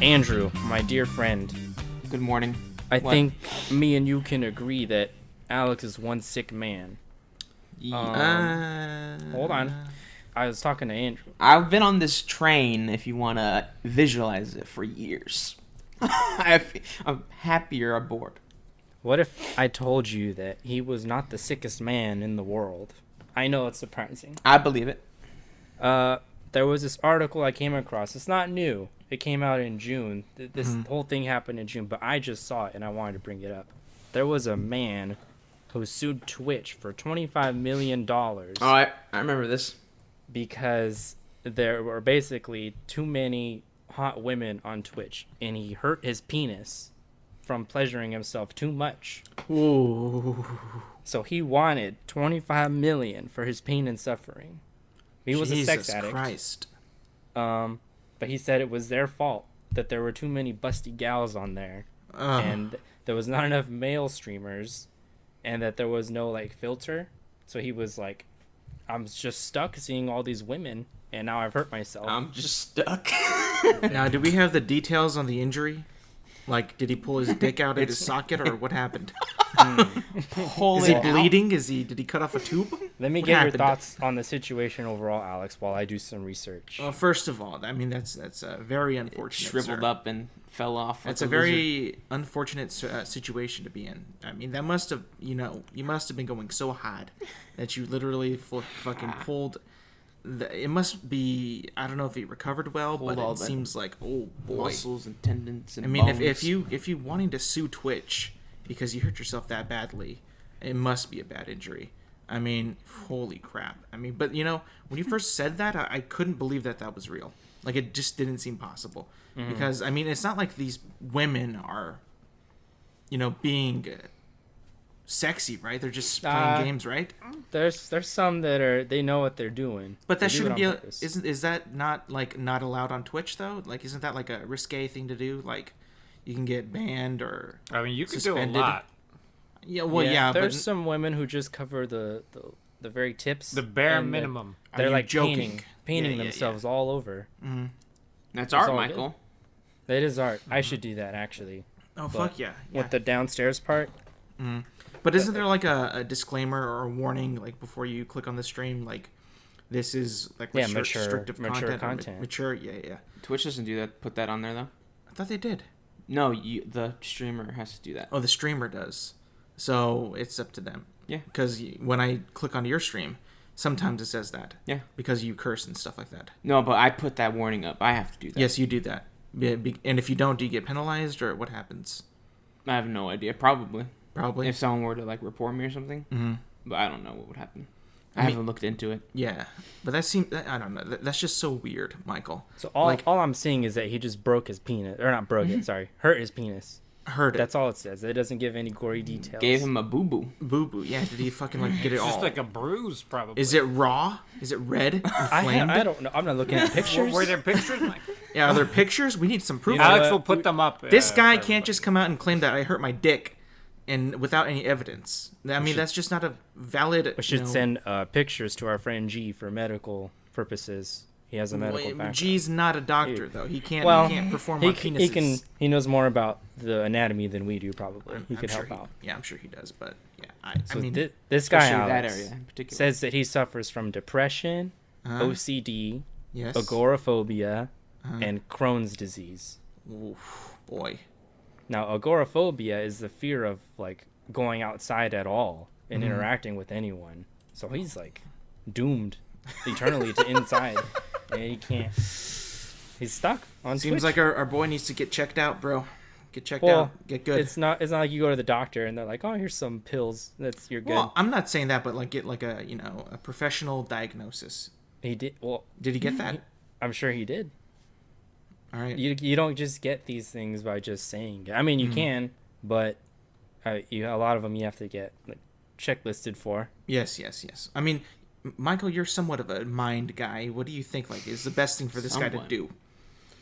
Andrew, my dear friend. Good morning. I think me and you can agree that Alex is one sick man. Hold on. I was talking to Andrew. I've been on this train, if you want to visualize it, for years. I'm happier aboard. What if I told you that he was not the sickest man in the world? I know it's surprising. I believe it. There was this article I came across. It's not new. It came out in June. This whole thing happened in June, but I just saw it and I wanted to bring it up. There was a man who sued Twitch for $25 million. Oh, I remember this. Because there were basically too many hot women on Twitch, and he hurt his penis from pleasuring himself too much. Ooh. So he wanted $25 million for his pain and suffering. He was a sex addict. Jesus Christ. But he said it was their fault that there were too many busty gals on there, and there was not enough male streamers, and that there was no filter. So he was like, I'm just stuck seeing all these women, and now I've hurt myself. I'm just stuck. Now, do we have the details on the injury? Like, did he pull his dick out of his socket, or what happened? Is he bleeding? Did he cut off a tube? Let me get your thoughts on the situation overall, Alex, while I do some research. Well, first of all, I mean, that's a very unfortunate. It shriveled up and fell off. That's a very unfortunate situation to be in. I mean, that must have, you must have been going so hard that you literally fucking pulled. It must be. I don't know if he recovered well, but it seems like, oh boy, muscles and tendons and I mean, bones. if you wanting to sue Twitch because you hurt yourself that badly, it must be a bad injury. I mean, holy crap. I mean, but when you first said that, I couldn't believe that was real. Like, it just didn't seem possible. Mm-hmm. Because, I mean, it's not like these women are, being sexy, right? They're just playing games, right? There's some that they know what they're doing. But that shouldn't be is that not not allowed on Twitch though? Like, isn't that like a risque thing to do? Like, you can get banned or I mean, you can suspended. do a lot. Yeah, well, yeah. There's some women who just cover the very tips. The bare minimum. They're like joking? painting themselves all over. Mm-hmm. That's art, Michael. That is art. I should do that actually. Oh, fuck yeah. With the downstairs part. Mm-hmm. But isn't there like a disclaimer or a warning before you click on the stream, like this is restrictive content? Mature, yeah. Twitch doesn't do that. Put that on there though. I thought they did. No, the streamer has to do that. Oh, the streamer does. So it's up to them. Yeah. Because when I click onto your stream, sometimes it says that. Yeah. Because you curse and stuff like that. No, but I put that warning up. I have to do that. Yes, you do that. And if you don't, do you get penalized or what happens? I have no idea. Probably. If someone were to report me or something. Mm-hmm. But I don't know what would happen. I haven't looked into it. Yeah, but I don't know. That's just so weird, Michael. So all I'm seeing is that he just broke his penis, or not broke it. Sorry, hurt his penis. Hurt it. That's all it says. It doesn't give any gory details. Gave him a boo boo. Boo boo. Yeah. Did he fucking get it all? Just like a bruise, probably. Is it raw? Is it red? I don't know. I'm not looking at pictures. Were there pictures? Yeah. Are there pictures? We need some proof. Alex will put them up. This guy can't just come out and claim that I hurt my dick. And without any evidence. I mean, that's just not a valid... We should send pictures to our friend G for medical purposes. He has a medical background. G's not a doctor, though. He can't perform on penises. He knows more about the anatomy than we do, probably. He could help out. Yeah, I'm sure he does, but yeah. I mean, this guy, Alex, that area in particular, says that he suffers from depression, OCD, yes, agoraphobia, and Crohn's disease. Oof, boy. Now, agoraphobia is the fear of going outside at all and interacting with anyone. So he's doomed eternally to inside, and he can't. He's stuck on Seems Twitch. like our boy needs to get checked out, bro. Get checked out. Get good. It's not like you go to the doctor and they're like, "Oh, here's some pills. You're good." Well, I'm not saying that, but get a professional diagnosis. He did. Well, did he get that? I'm sure he did. All right. You don't just get these things by just saying it. I mean, you can, but a lot of them you have to get checklisted for. Yes. I mean, Michael, you're somewhat of a mind guy. What do you think is the best thing for this guy to do?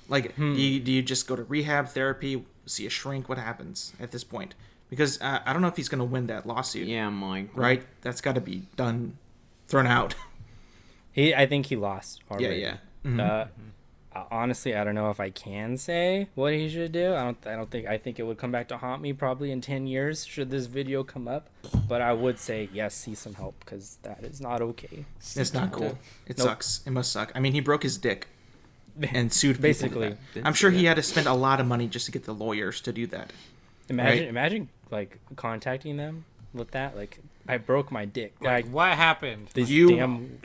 Do you just go to rehab, therapy, see a shrink? What happens at this point? Because I don't know if he's going to win that lawsuit. Yeah, Mike. Right? That's got to be thrown out. I think he lost already. Yeah. Mm-hmm. Honestly, I don't know if I can say what he should do. I think it would come back to haunt me probably in 10 years should this video come up. But I would say yes, see some help, because that is not okay. It's not cool. It Nope. sucks. It must suck. I mean, he broke his dick and sued people Basically. for that. I'm sure he had to spend a lot of money just to get the lawyers to do that. Imagine like contacting them with that. Like, I broke my dick. Like, What happened? these You damn.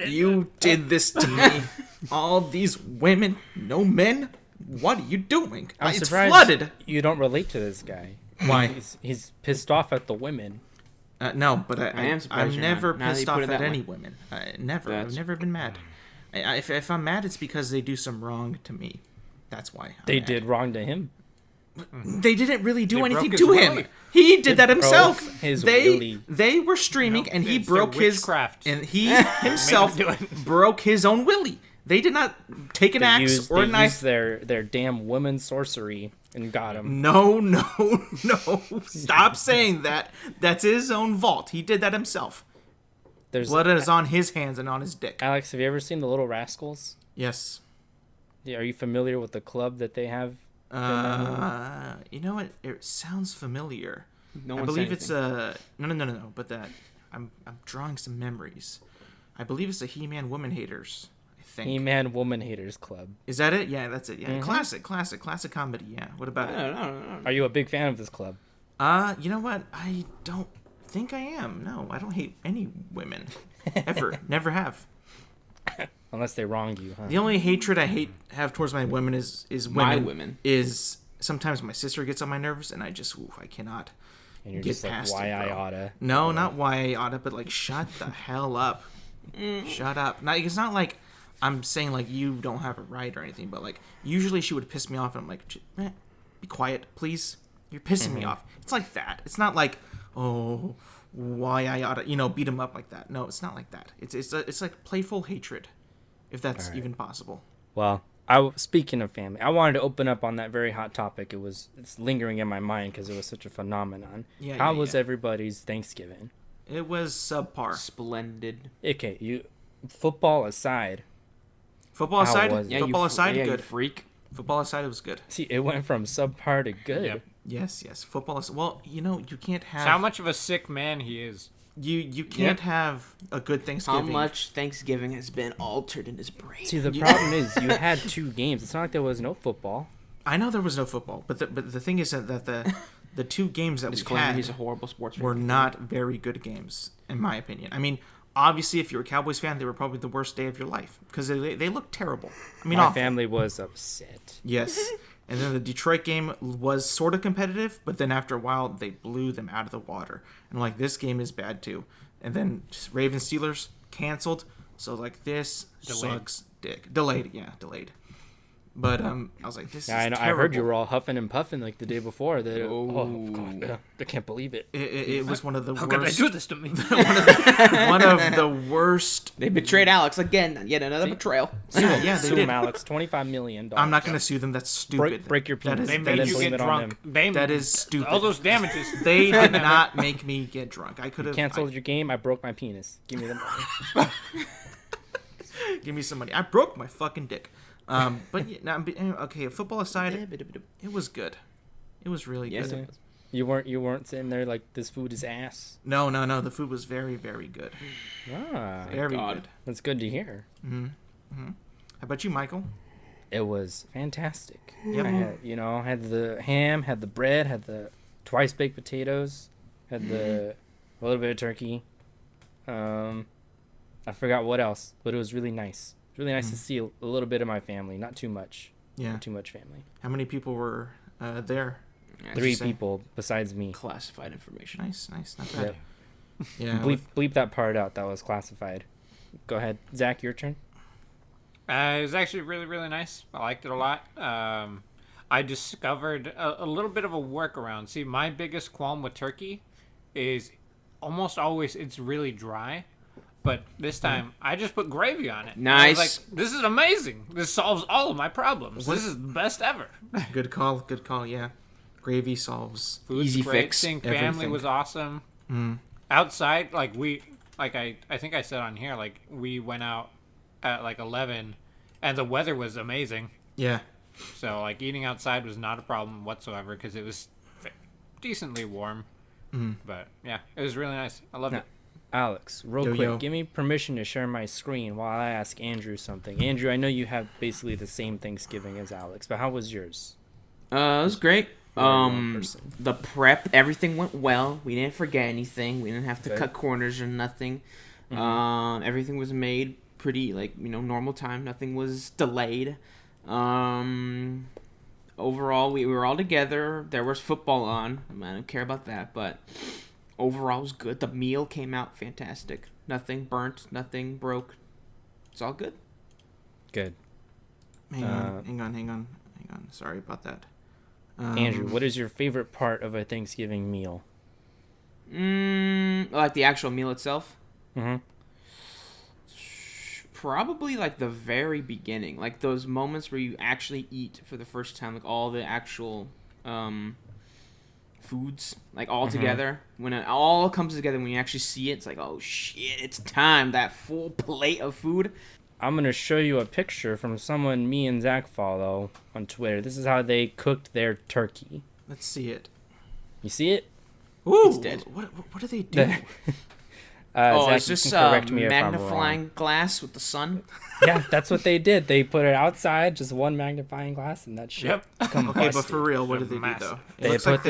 did this to me. All these women, no men. What are you doing? I'm It's surprised flooded. you don't relate to this guy. Why? He's pissed off at the women. No, but I am surprised I'm you're never not. Now that pissed you put off it at that any way. women. Never. That's- I've never been mad. If I'm mad, it's because they do some wrong to me. That's why. I'm They mad. did wrong to him. They didn't really do They anything broke to his him. willy. He did that broke himself. his they willy. they were streaming No, and he it's broke their his witchcraft. and he himself do it. broke his own willy. They did not take an axe or a They knife. used their damn woman sorcery and got him. No. Stop saying that. That's his own vault. He did that himself. There's Blood is on his hands and on his dick. Alex, have you ever seen the Little Rascals? Yes. Yeah, are you familiar with the club that they have? You know what? It sounds familiar. No I one believe said it's a no. But that I'm drawing some memories. I believe it's a He-Man Woman Haters. I think. He-Man Woman Haters Club. Is that it? Yeah, that's it. Yeah, Mm-hmm. classic comedy. Yeah. What about it? No. Are you a big fan of this club? You know what? I don't think I am. No, I don't hate any women ever. Never have. Unless they wronged you, huh? The only hatred I have towards my women is My women. women. Is sometimes my sister gets on my nerves and I just I cannot. And you're get just like, past why it, I bro. oughta. No, not why I oughta, but like shut the hell up. Shut up. Now it's not like I'm saying like you don't have a right or anything, but like usually she would piss me off and I'm like, be quiet, please. You're pissing me off. It's like that. It's not like, oh, why I oughta, beat him up like that. No, it's not like that. It's like playful hatred, if that's even possible. Well, speaking of family, I wanted to open up on that very hot topic. It's lingering in my mind because it was such a phenomenon. How was everybody's Thanksgiving? It was subpar. Splendid. Okay, football aside. Football How aside, was it? football aside, you good. freak. Football aside, it was good. See, it went from subpar to good. Yep. Yes. Football aside. Well, you can't have. How much of a sick man he is. You can't have a good How Thanksgiving. much Thanksgiving has been altered in his brain? See, the problem is you had 2 games. It's not like there was no football. I know there was no football, but the thing is that the 2 games that we Disclaimer, had he's a horrible sports were fan. not very good games, in my opinion. I mean, obviously, if you're a Cowboys fan, they were probably the worst day of your life because they looked terrible. I mean, My awful. family was upset. Yes. And then the Detroit game was sort of competitive, but then after a while, they blew them out of the water. And like, this game is bad too. And then Ravens Steelers canceled. So like, this sucks dick. Delayed. But I was like, this is I terrible. heard you were all huffing and puffing like the day before. Oh. God, I can't believe it. It was one of the How could they worst. do this to me? One of the worst. They betrayed Alex again. Yet another betrayal. Yeah, they Sue did. him, Alex. $25 million. I'm not gonna sue them. That's stupid. Break your That penis. is, They that made is, you blame get it on drunk. that is stupid. All those damages. They did not make me get drunk. I could have Canceled your game. I broke my penis. Give me the money. Give me some money. I broke my fucking dick. But yeah, okay. Football aside, it was good. It was really Yes, good. it was. You weren't sitting there like this food is ass. No. The food was very, very good. Ah, Very God. good. that's good to hear. How about you, Michael? It was fantastic. Yep. I had the ham, had the bread, had the twice baked potatoes, had a little bit of turkey. I forgot what else, but it was really nice. Really nice to see a little bit of my family, not too much. Yeah. Not too much family. How many people were there? 3 say? people besides me. Classified information. Nice, not bad. Yep. Yeah. Bleep that part out. That was classified. Go ahead, Zach. Your turn. It was actually really, really nice. I liked it a lot. I discovered a little bit of a workaround. See, my biggest qualm with turkey is almost always it's really dry. But this time, I just put gravy on it. Nice. I was like, this is amazing. This solves all of my problems. This is the best ever. Good call. Yeah. Gravy solves. Food's Easy great. fix, Seeing family everything. was awesome. Outside, I think I said on here, like we went out at like 11, and the weather was amazing. Yeah. So like eating outside was not a problem whatsoever because it was decently warm. But yeah, it was really nice. I loved it. Alex, real quick, give me permission to share my screen while I ask Andrew something. Andrew, I know you have basically the same Thanksgiving as Alex, but how was yours? It was great. The prep, everything went well. We didn't forget anything. We didn't have to cut corners or nothing. Everything was made pretty, normal time. Nothing was delayed. Overall, we were all together. There was football on. I don't care about that, but overall it was good. The meal came out fantastic. Nothing burnt. Nothing broke. It's all good. Good. Hang on. Sorry about that. Andrew, what is your favorite part of a Thanksgiving meal? Like the actual meal itself? Mm-hmm. Probably like the very beginning, like those moments where you actually eat for the first time, like all the actual foods, like all together. When it all comes together, when you actually see it, it's like, oh shit, it's time. That full plate of food. I'm gonna show you a picture from someone me and Zach follow on Twitter. This is how they cooked their turkey. Let's see it. You see it? Ooh, it's dead. What do they do? Zach, it's just magnifying glass with the sun. Yeah, that's what they did. They put it outside, just one magnifying glass, and that shit. Yep. Okay, but for real, what do they do though? It looks like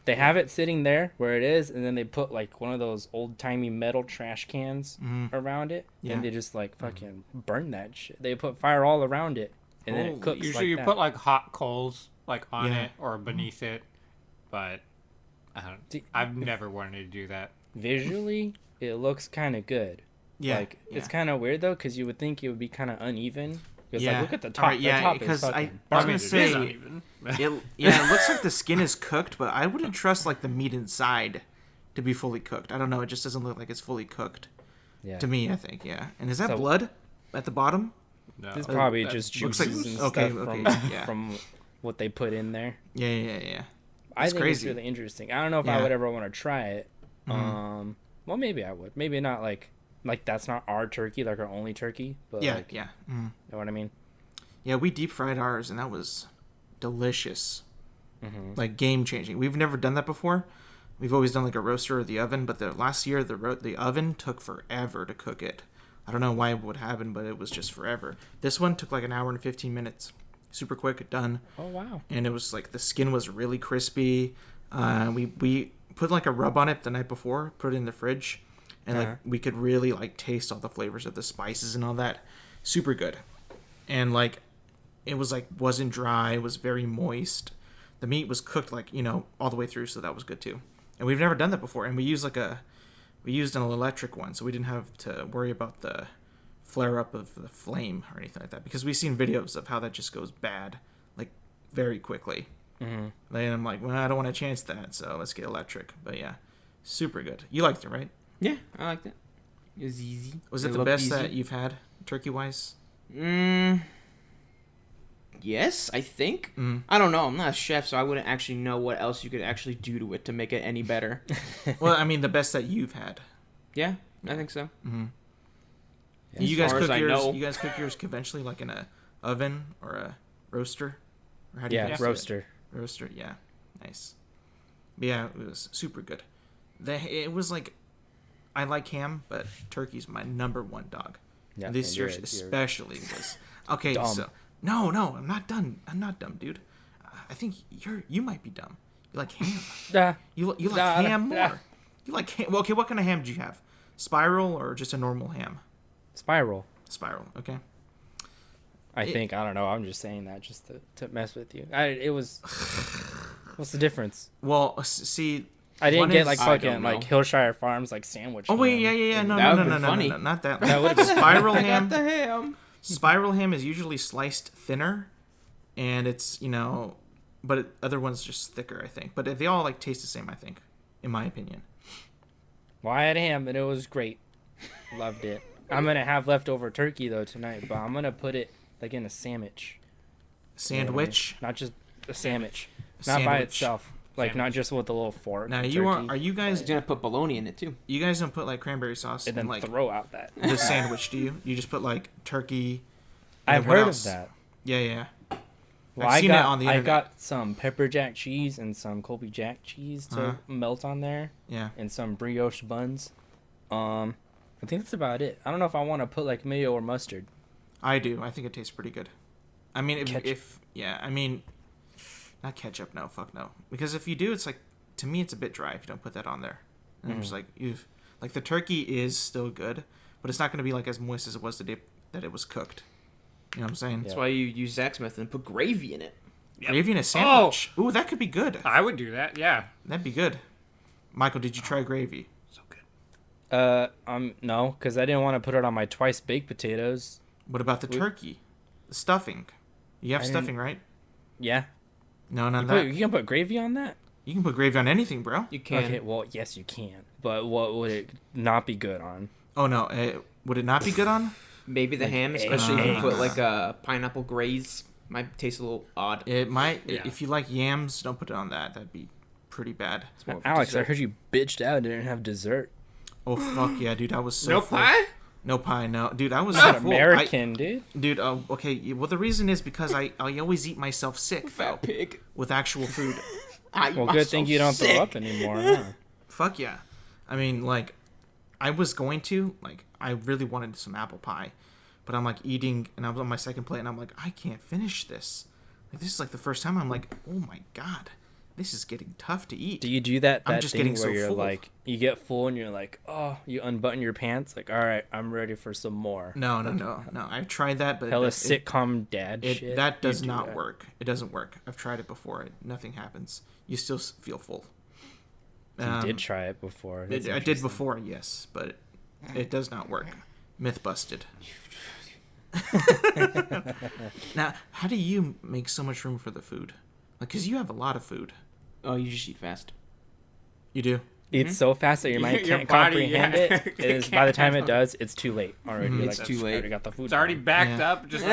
They have it sitting there where it is, and then they put like one of those old timey metal trash cans around it, and they just like fucking burn that shit. They put fire all around it, and then it cooks. Usually, you put like hot coals like on it or beneath it, but I've never wanted to do that. Visually, it looks kind of good. Yeah, it's kind of weird though, because you would think it would be kind of uneven. Because like, look at the top. Right, yeah, because I was gonna say, it looks like the skin is cooked, but I wouldn't trust like the meat inside to be fully cooked. I don't know. It just doesn't look like it's fully cooked. Yeah. To me, I think. Yeah. And is that blood at the bottom? No. It's probably just juices and stuff from what they put in there. Yeah. I think it's really interesting. I don't know if I would ever want to try it. Well, maybe I would. Maybe not like that's not our turkey, like our only turkey. But you know what I mean? Yeah, we deep fried ours, and that was delicious. Like game changing. We've never done that before. We've always done like a roaster or the oven, but last year the oven took forever to cook it. I don't know why it would happen, but it was just forever. This one took like an hour and 15 minutes. Super quick, done. Oh wow! And it was like the skin was really crispy. We put like a rub on it the night before, put it in the fridge, and like we could really like taste all the flavors of the spices and all that. Super good. And like it was like wasn't dry, it was very moist. The meat was cooked like, all the way through, so that was good too. And we've never done that before, and we used an electric one, so we didn't have to worry about the flare up of the flame or anything like that, because we've seen videos of how that just goes bad like very quickly. And I'm like, well, I don't want to chance that, so let's get electric. But yeah, super good. You liked it, right? Yeah, I liked it. It was easy. Was it the best that you've had, turkey-wise? Yes, I think. I don't know. I'm not a chef, so I wouldn't actually know what else you could actually do to it to make it any better. Well, I mean, the best that you've had. Yeah, I think so. Yeah. You guys cook yours conventionally, like in a oven or a roaster? Or how do you roaster. Roaster, yeah. Nice. But yeah, it was super good. It was like, I like ham, but turkey's my number one dog. Yeah, and this year especially was... Okay, dumb. So... No, I'm not done. I'm not dumb, dude. I think you might be dumb. You like ham. You like ham more. You like ham. Well, okay, what kind of ham did you have? Spiral or just a normal ham? Spiral. Okay. I think. I don't know. I'm just saying that just to mess with you. It was... What's the difference? Well, see... I didn't get like fucking like Hillshire Farms like sandwich. Oh wait, yeah. No, not that. That would have spiral ham. The ham. Spiral ham is usually sliced thinner, and it's but other ones just thicker, I think. But they all like taste the same, I think, in my opinion. Well, I had ham and it was great. Loved it. I'm gonna have leftover turkey though tonight, but I'm gonna put it like in a sandwich. Sandwich? Not just a sandwich. Not by itself. Like not just with a little fork. Now are you guys gonna put bologna in it too? You guys don't put like cranberry sauce and then like throw out that the sandwich, do you? You just put like turkey. I've heard of that. Yeah. Well, I've seen it on the I internet. got some pepper jack cheese and some Colby Jack cheese to melt on there. Yeah. And some brioche buns. I think that's about it. I don't know if I want to put like mayo or mustard. I do. I think it tastes pretty good. I mean, if not ketchup. No, fuck no. Because if you do, it's like, to me, it's a bit dry if you don't put that on there. And I'm just like, like the turkey is still good, but it's not going to be like as moist as it was the day that it was cooked. You know what I'm saying? That's why you use Zach's method and put gravy in it. Yep. Gravy in a sandwich. Ooh, that could be good. I would do that. Yeah. That'd be good. Michael, did you try gravy? So good. No, because I didn't want to put it on my twice baked potatoes. What about the turkey? The stuffing. You have stuffing, right? Yeah. No, none of that. You can put gravy on that? You can put gravy on anything, bro. You can. Okay, well, yes, you can. But what would it not be good on? Oh, no. Would it not be good on? Maybe the Like ham, especially if you eggs. put like a pineapple glaze, might taste a little odd. It might. Yeah. If you like yams, don't put it on that. That'd be pretty bad. It's more of a Alex, I dessert. heard you bitched out and didn't have dessert. Oh, fuck yeah, dude. I was so No full. pie? No pie, no. Dude, I was Not so full. American, dude. Dude, okay. Well, the reason is because I always eat myself sick, though, Fat pig. with actual food. I eat Well, good thing myself you don't sick. throw up anymore, huh? Fuck yeah. I mean, like, I was going to, like, I really wanted some apple pie. But I'm, like, eating, and I was on my second plate, and I'm like, I can't finish this. Like, this is, like, the first time I'm like, oh, my God. This is getting tough to eat. Do you do that I'm just thing getting where so you're full. like, you get full and you're like, oh, you unbutton your pants? Like, all right, I'm ready for some more. No. I've tried that, but Hella it, sitcom dad shit. that does You do not that. work. It doesn't work. I've tried it before. Nothing happens. You still feel full. You did try it before. That's I did interesting. before, yes, but it does not work. Myth busted. Now, how do you make so much room for the food? Like, because you have a lot of food. Oh, you just eat fast. You do? It's so fast that your mind Your can't body, comprehend yeah. it. It is, by the time it does, it's too late already. You're It's like, too "I late. already got the food. It's already down." backed Yeah. up. Just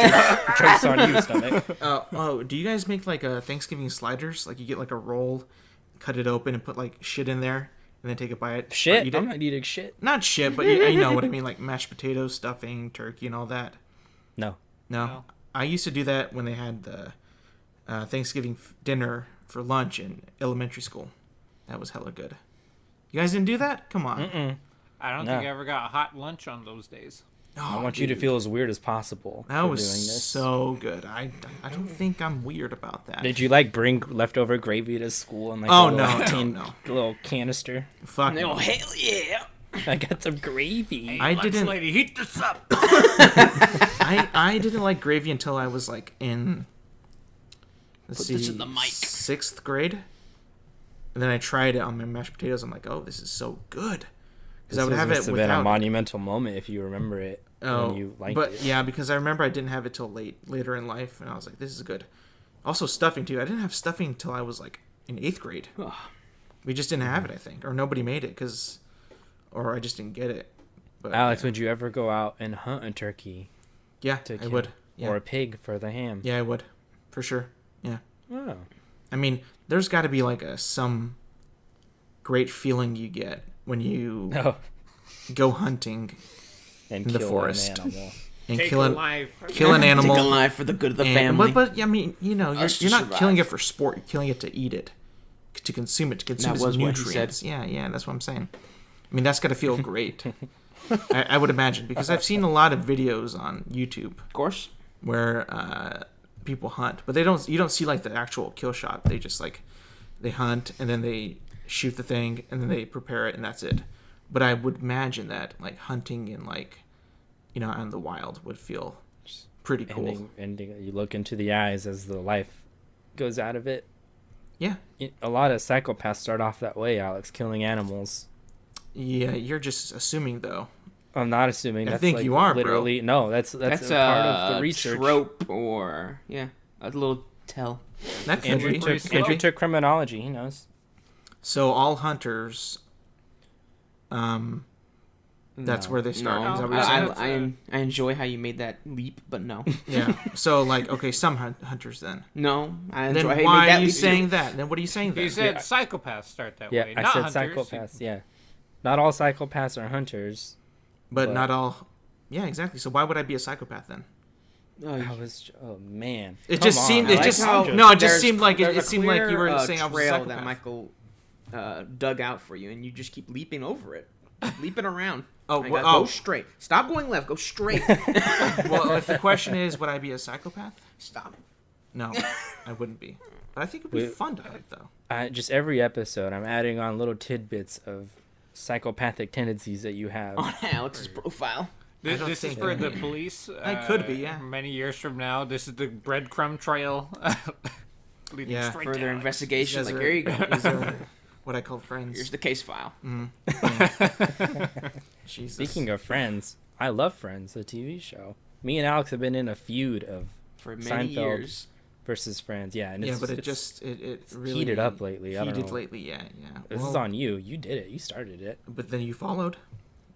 Choke's on you, stomach. Do you guys make like a Thanksgiving sliders? Like you get like a roll, cut it open, and put like shit in there, and then take a bite. or Shit, eat I'm it? not eating shit. Not shit, but you know what I mean, like mashed potatoes, stuffing, turkey, and all that. No. No, I used to do that when they had the Thanksgiving dinner for lunch in elementary school. That was hella good. You guys didn't do that? Come on. Mm-mm. I don't No. think I ever got hot lunch on those days. I Oh, want you to dude. feel as weird as possible. That for was doing this. so good. I don't think I'm weird about that. Did you like bring leftover gravy to school and like Oh, a little, no. little canister? Fuck No, no. hell yeah. I got some gravy. I Lunch didn't- Lady, heat this up. I didn't like gravy until I was like in Put this in the mic. 6th grade. And then I tried it on my mashed potatoes. I'm like, oh, this is so good. Because I would have it must have been a without. monumental moment if you remember it when you liked but it. yeah, because I remember I didn't have it till later in life, and I was like, this is good. Also stuffing too. I didn't have stuffing until I was like in 8th grade. We just didn't have it, I think, or nobody made it or I just didn't get it. But Alex, yeah. would you ever go out and hunt a turkey Yeah, to I kill? would. Yeah. Or a pig for the ham? Yeah, I would, for sure. Yeah. Oh. I mean, there's got to be like some great feeling you get when you Oh. go hunting And In the kill forest. an animal. and Take kill a an life. kill an animal. Take a life for the good of the and- family. But I mean, you know, Us to you're not survive. killing it for sport. You're killing it to eat it, to consume it, to consume That its was what he nutrients. said. Yeah, that's what I'm saying. I mean, that's got to feel great. I would imagine, because I've seen a lot of videos on YouTube Of course. where people hunt, but you don't see like the actual kill shot. They just like they hunt and then they shoot the thing and then they prepare it and that's it. But I would imagine that like hunting in like out in the wild would feel pretty cool. Ending, you look into the eyes as the life goes out of it. Yeah. A lot of psychopaths start off that way, Alex, killing animals. Yeah, you're just assuming though. I'm not assuming. I That's think like you are, bro. literally. No, that's That's a part of the research. trope or a little tell. That could Andrew be. took, Could Andrew be. took criminology. He knows. So all hunters, that's No. where they start. No, Is that what you're saying? I enjoy how you made that leap, but no. Yeah. So like, okay, some hunters then. No, I Then enjoy how you why made that are you leap. saying that? Then what are you saying then? You said Yeah. psychopaths start that Yeah, way. I not said hunters. psychopaths. Yeah, not all psychopaths are hunters. But But- not all. Yeah, exactly. So why would I be a psychopath then? Oh man. It just seemed. It just seemed like it seemed like you were saying I was a trail psychopath. that Michael dug out for you, and you just keep leaping over it, leaping around. Go straight. Stop going left. Go straight. Well, if the question is, would I be a psychopath? Stop. No, I wouldn't be. But I think it'd be fun to hunt, though. Just every episode, I'm adding on little tidbits of psychopathic tendencies that you have on Alex's profile. This is for the police. I could be, yeah. Many years from now, this is the breadcrumb trail. Leading straight further down. investigation. Like, here you go. What I call friends. Here's the case file. Jesus. Speaking of Friends, I love Friends, the TV show. Me and Alex have been in a feud of for many Seinfeld years versus Friends. Yeah, and but it really heated up lately. I don't know. Yeah. This is on you. You did it. You started it. But then you followed.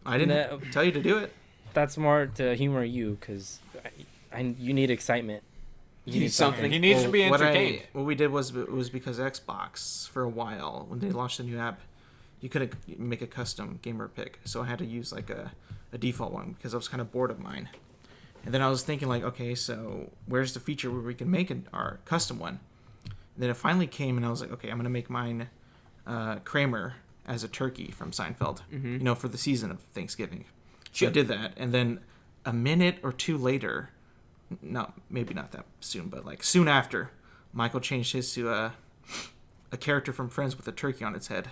I didn't tell you to do it. That's more to humor you because you need excitement. You need something. He needs to be entertained. What we did was because Xbox for a while when they launched the new app, you couldn't make a custom gamerpic, so I had to use like a default one because I was kind of bored of mine. And then I was thinking like, okay, so where's the feature where we can make our custom one? And then it finally came, and I was like, okay, I'm gonna make mine Kramer as a turkey from Seinfeld, for the season of Thanksgiving. So I did that, and then a minute or two later, no, maybe not that soon, but like soon after, Michael changed his to a character from Friends with a turkey on its head.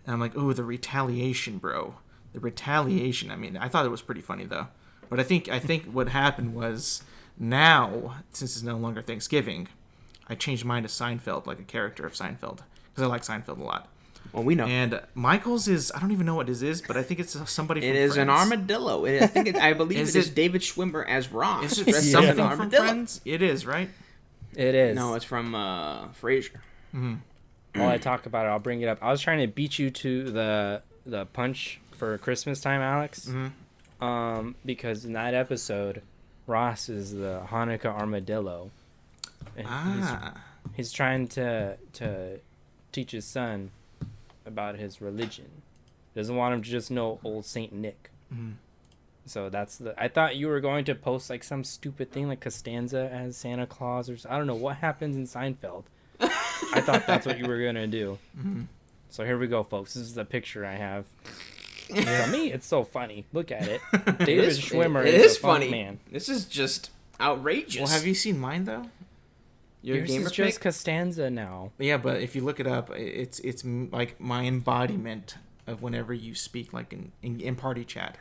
And I'm like, ooh, the retaliation, bro. The retaliation. I mean, I thought it was pretty funny, though. But I think what happened was now, since it's no longer Thanksgiving, I changed mine to Seinfeld, like a character of Seinfeld. Because I like Seinfeld a lot. Well, we know. And Michael's is, I don't even know what his is, but I think it's somebody from Friends. It is an armadillo. I believe it is David Schwimmer as Ross. Is it something from Friends? It is, right? It is. No, it's from Frasier. Mm-hmm. While I talk about it, I'll bring it up. I was trying to beat you to the punch for Christmas time, Alex. Mm-hmm. Because in that episode, Ross is the Hanukkah armadillo. And he's trying to teach his son about his religion. Doesn't want him to just know old Saint Nick. Mm-hmm. So I thought you were going to post like some stupid thing like Costanza as Santa Claus or I don't know what happens in Seinfeld. I thought that's what you were gonna do. Mm-hmm. So here we go, folks. This is the picture I have. For me, it's so funny. Look at it. David Schwimmer is a funny man. This is just outrageous. Well, have you seen mine though? Yours is just Costanza now. Yeah, but if you look it up, it's like my embodiment of whenever you speak like in party chat.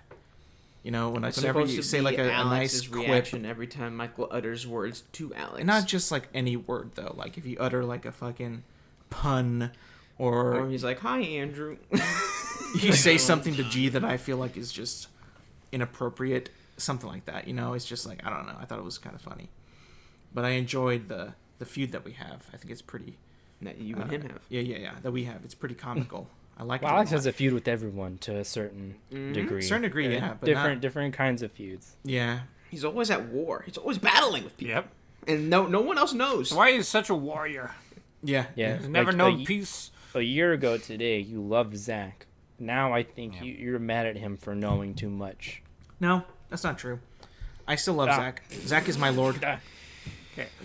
Whenever you say like a nice reaction quip. Every time Michael utters words to Alex. And not just like any word though. Like if you utter like a fucking pun, or he's like, "Hi, Andrew." You say something to G that I feel like is just inappropriate, something like that. It's just like I don't know. I thought it was kind of funny, but I enjoyed the feud that we have. I think it's pretty. That you and him have. Yeah. That we have. It's pretty comical. I like. Well, Alex has a feud with everyone to a certain degree. Certain degree, yeah. But different kinds of feuds. Yeah. He's always at war. He's always battling with people. Yep. And no one else knows. Why is such a warrior? Yeah. He's never known peace. A year ago today, you loved Zach. Now I think you're mad at him for knowing too much. No, that's not true. I still love Zach. Zach is my lord. Okay.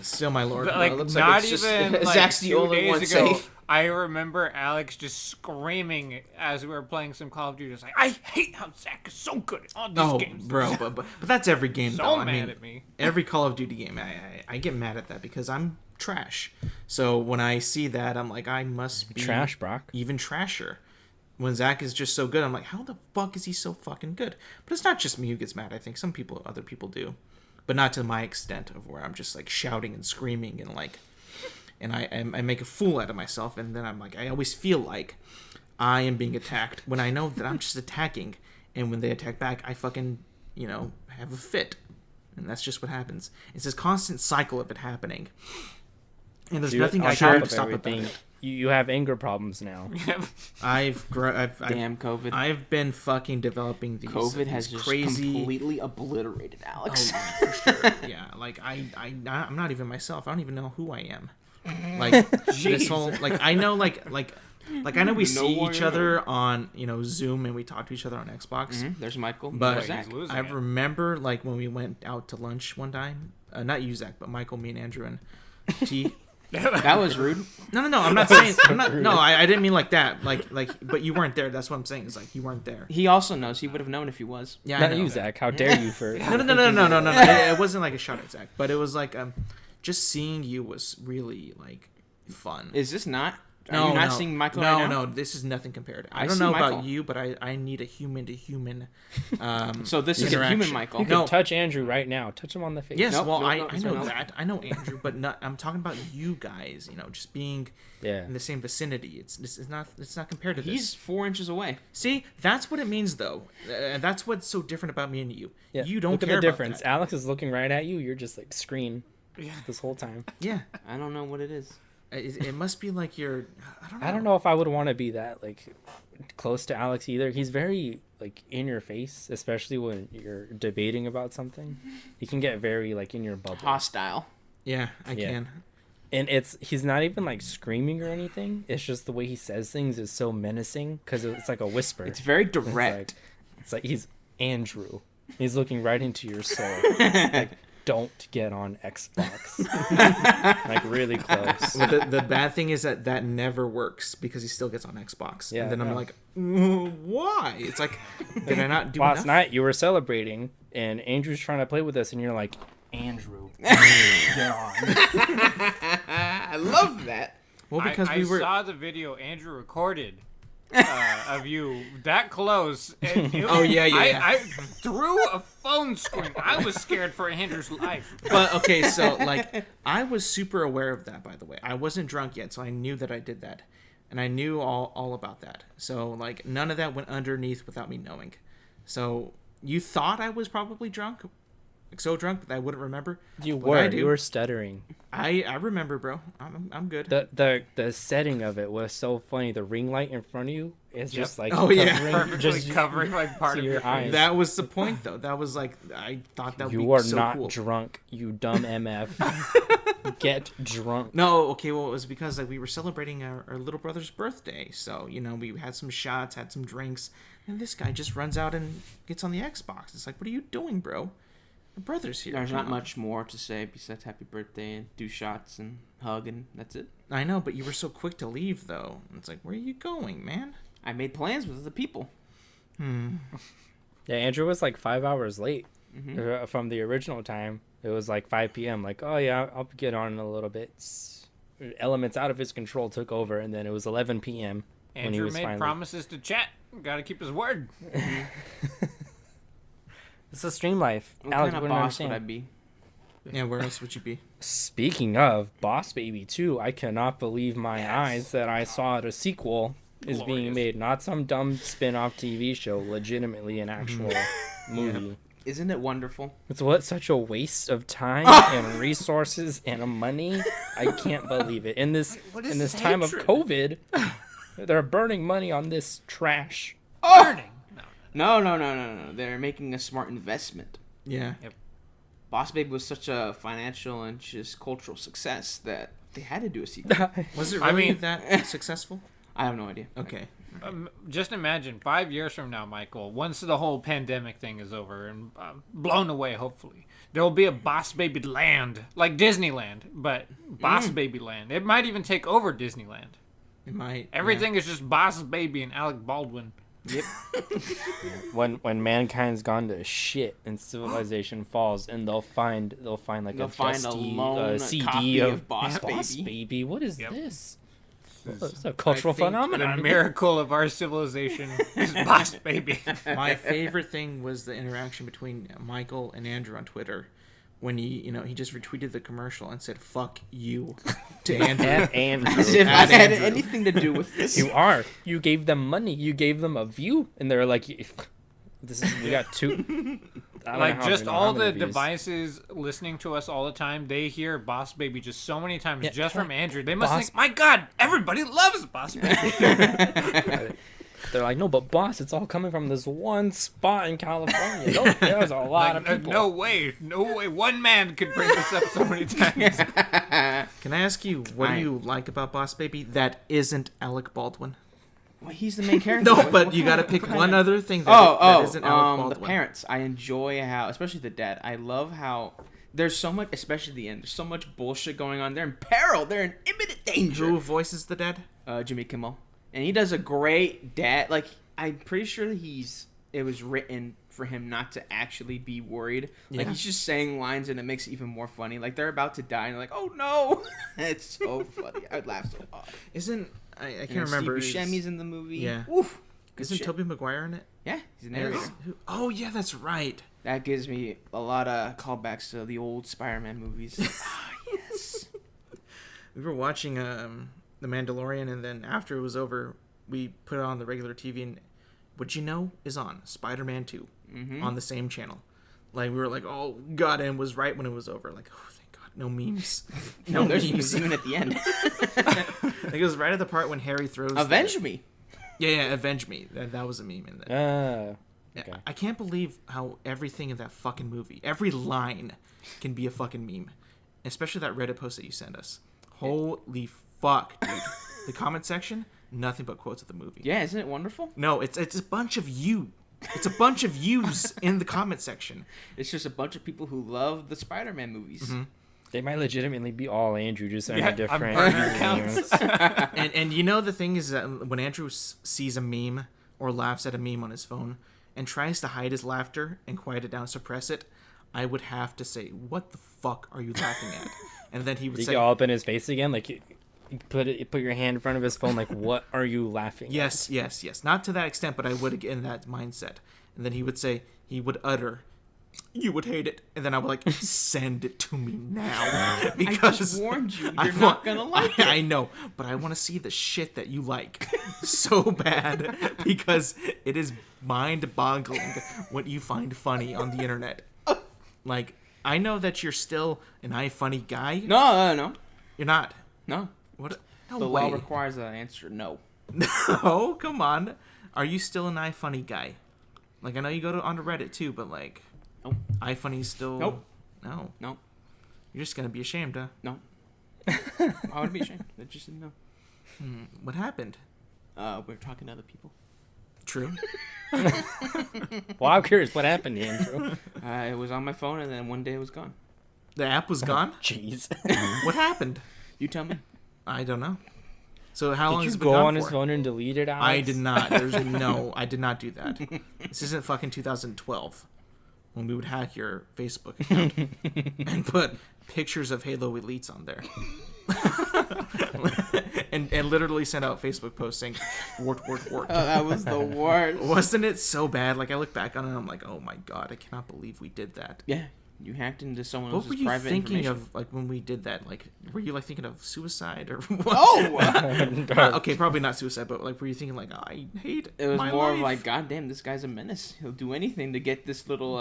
Still my lord. But, not even like Zach's the only one safe. I remember Alex just screaming as we were playing some Call of Duty. It's like, I hate how Zach is so good at all these games. Bro, but that's every game. So though. mad at me. Every Call of Duty game, I get mad at that because I'm trash. So when I see that, I'm like, I must be trash, Brock. Even trasher. When Zach is just so good, I'm like, how the fuck is he so fucking good? But it's not just me who gets mad. I think other people do, but not to my extent of where I'm just like shouting and screaming and like. And I make a fool out of myself, and then I'm like, I always feel like I am being attacked when I know that I'm just attacking, and when they attack back, I fucking, have a fit. And that's just what happens. It's this constant cycle of it happening. And there's nothing I can do to stop it. You have anger problems now. Damn COVID. I've been fucking developing these. COVID has just crazy... completely obliterated Alex. Oh, for sure. Yeah, like I'm not even myself. I don't even know who I am. Like this whole I know I know we see each other on Zoom and we talk to each other on Xbox. There's Michael. But I remember when we went out to lunch one time not you, Zach, but Michael, me, and Andrew, and T. That was rude. No. I'm not saying. I'm not. No, I didn't mean like that. Like. But you weren't there. That's what I'm saying. It's like you weren't there. He also knows. He would have known if he was. Yeah, Not I know. you, Zach. How dare you for? No. It wasn't like a shot at Zach, but it was like just seeing you was really like fun. Is this not? Are you not seeing Michael right now? No, this is nothing compared. I I don't see know Michael. about you, but I need a human to human. So this is a human Michael. You can touch Andrew right now. Touch him on the face. Yes, Nope, well, nope, I nope, know nope. that. I know Andrew, but not. I'm talking about you guys. You know, just being in the same vicinity. It's not compared to He's this. 4 inches away. See, that's what it means, though. That's what's so different about me and you. Yeah. You don't Look care at the about difference. that. Alex is looking right at you. You're just like screen this whole time. Yeah, I don't know what it is. it must be like you're. I don't know if I would want to be that like close to Alex either. He's very like in your face, especially when you're debating about something. He can get very like in your bubble. Hostile. Yeah, I Yeah. can. And he's not even like screaming or anything. It's just the way he says things is so menacing because it's like a whisper. It's very direct. It's like he's Andrew. He's looking right into your soul. Like, don't get on Xbox. Like really close. Well, the bad thing is that never works because he still gets on Xbox. Yeah, and then I'm no. like, why? It's like, did I not do Last enough? night you were celebrating and Andrew's trying to play with us and you're like, Andrew, get on. I love that. Well, because I we were. saw the video Andrew recorded of you that close. And Oh, yeah. I threw a phone screen. I was scared for Andrew's life. But okay, so like I was super aware of that. By the way, I wasn't drunk yet, so I knew that I did that, and I knew all about that. So like none of that went underneath without me knowing. So you thought I was probably drunk, like so drunk that I wouldn't remember. You But I were. do. You were stuttering. I remember, bro. I'm good. The setting of it was so funny. The ring light in front of you is just like Oh, yeah. Perfectly covering like part to of your your eyes. face. That was the point, though. That was like I thought that would be You are so not cool. drunk, you dumb MF. Get drunk. No, okay, well, it was because like we were celebrating our little brother's birthday, so you know we had some shots, had some drinks, and this guy just runs out and gets on the Xbox. It's like, what are you doing, bro? My brother's here. There's Come not on. much more to say besides happy birthday and do shots and hug and that's it. I know, but you were so quick to leave, though. It's like, where are you going, man? I made plans with the people. Yeah, Andrew was like 5 hours late from the original time. It was like 5 p.m. Like, oh yeah, I'll get on in a little bit. Elements out of his control took over, and then it was 11 p.m. when he Andrew was made finally. promises to chat. Got to keep his word. It's a stream life. What Alex kind of wouldn't boss understand. would I be? Yeah, where else would you be? Speaking of Boss Baby 2, I cannot believe my eyes that I saw a sequel is being Glorious. made. Not some dumb spin-off TV show, legitimately an actual movie. Isn't it wonderful? It's such a waste of time and resources and money. I can't believe it. In this time of COVID, they're burning money on this trash. Burning. No. They're making a smart investment. Yeah. Boss Baby was such a financial and just cultural success that they had to do a sequel. Was it really I mean- that successful? I have no idea. Okay. Just imagine 5 years from now, Michael, once the whole pandemic thing is over and blown away, hopefully, there will be a Boss Baby land, like Disneyland, but Boss Baby land. It might even take over Disneyland. It might. Everything is just Boss Baby and Alec Baldwin. Yep. When mankind's gone to shit and civilization falls, and they'll find like They'll a find a dusty lone CD copy of of Boss Boss Baby. Baby. What is Yep. this? It's a cultural I think phenomenon. The miracle of our civilization is Boss Baby. My favorite thing was the interaction between Michael and Andrew on Twitter when he just retweeted the commercial and said "fuck you" to Andrew. And As if I Add had Andrew. anything to do with this. you gave them money, you gave them a view, and they're like, we got two. I don't Like, know how just many- all how many the views. devices listening to us all the time, they hear Boss Baby just so many times Yeah, just come from on. Andrew. They must Boss- think, my God, everybody loves Boss Baby. They're like, no, but boss, it's all coming from this one spot in California. No, there's a lot of people. no way. One man could bring this up so many times. Can I ask you, what do you like about Boss Baby that isn't Alec Baldwin? Well, he's the main character. No, but you got to pick one other thing that isn't Alec the Baldwin. parents. I enjoy how, especially the dad. I love how there's so much, especially the end. There's so much bullshit going on. They're in peril. They're in imminent danger. Who voices the dead? Jimmy Kimmel, and he does a great dad. Like, I'm pretty sure it was written for him not to actually be worried. Like, he's just saying lines, and it makes it even more funny. Like, they're about to die, and they're like, "Oh no!" It's so funny. I'd laugh so hard. I can't remember. Steve Buscemi's in the movie. Yeah. Oof. Isn't Tobey Maguire in it? Yeah, he's a narrator. Oh yeah, that's right. That gives me a lot of callbacks to the old Spider-Man movies. Yes. We were watching The Mandalorian, and then after it was over, we put it on the regular TV, and what you know is on Spider-Man 2 on the same channel. Like, we were like, oh god, and it was right when it was over. Like, oh thank god, no memes. No, there's memes even at the end. Like, it was right at the part when Harry throws. Avenge me. Yeah, avenge me. That was a meme in there. Okay. I can't believe how everything in that fucking movie, every line, can be a fucking meme. Especially that Reddit post that you sent us. Holy fuck, dude. The comment section, nothing but quotes of the movie. Yeah, isn't it wonderful? No, it's a bunch of you. It's a bunch of yous in the comment section. It's just a bunch of people who love the Spider-Man movies. Mm-hmm. They might legitimately be all Andrew, just under different accounts. And you know the thing is that when Andrew sees a meme or laughs at a meme on his phone and tries to hide his laughter and quiet it down, suppress it, I would have to say, "What the fuck are you laughing at?" And then he would say, all up in his face again, like you put your hand in front of his phone, like, "What are you laughing?" Yes, yes, yes. Not to that extent, but I would get in that mindset. And then he would utter, "You would hate it," and then I would like, "Send it to me now," because I just warned you, you're not gonna like it. I know, but I want to see the shit that you like so bad because it is mind-boggling what you find funny on the internet. Like, I know that you're still an iFunny guy. No. You're not. No. What? No The way. law requires an answer. No. No, come on. Are you still an iFunny guy? Like, I know you go onto Reddit too, but like, Nope. iFunny's still. Nope. No. No. You're just gonna be ashamed, huh? No. I would be ashamed. I just didn't know. What happened? We're talking to other people. True. Well, I'm curious, what happened to Andrew? It was on my phone, and then one day it was gone. The app was gone. Jeez. What happened? You tell me. I don't know. So how long Did has you it been go gone on for? his phone and delete it, Alex? I did not. I did not do that. This isn't fucking 2012 when we would hack your Facebook account and put pictures of Halo Elites on there. and literally send out Facebook posts saying, "Wart." Oh, that was the worst. Wasn't it so bad? Like, I look back on it and I'm like, oh my god, I cannot believe we did that. Yeah, you hacked into someone What else's were you private thinking information. of, like, when we did that? Like, were you, like, thinking of suicide or what? Oh! Okay, probably not suicide, but, like, were you thinking, like, I hate It was my more life? of like, God damn, this guy's a menace. He'll do anything to get this little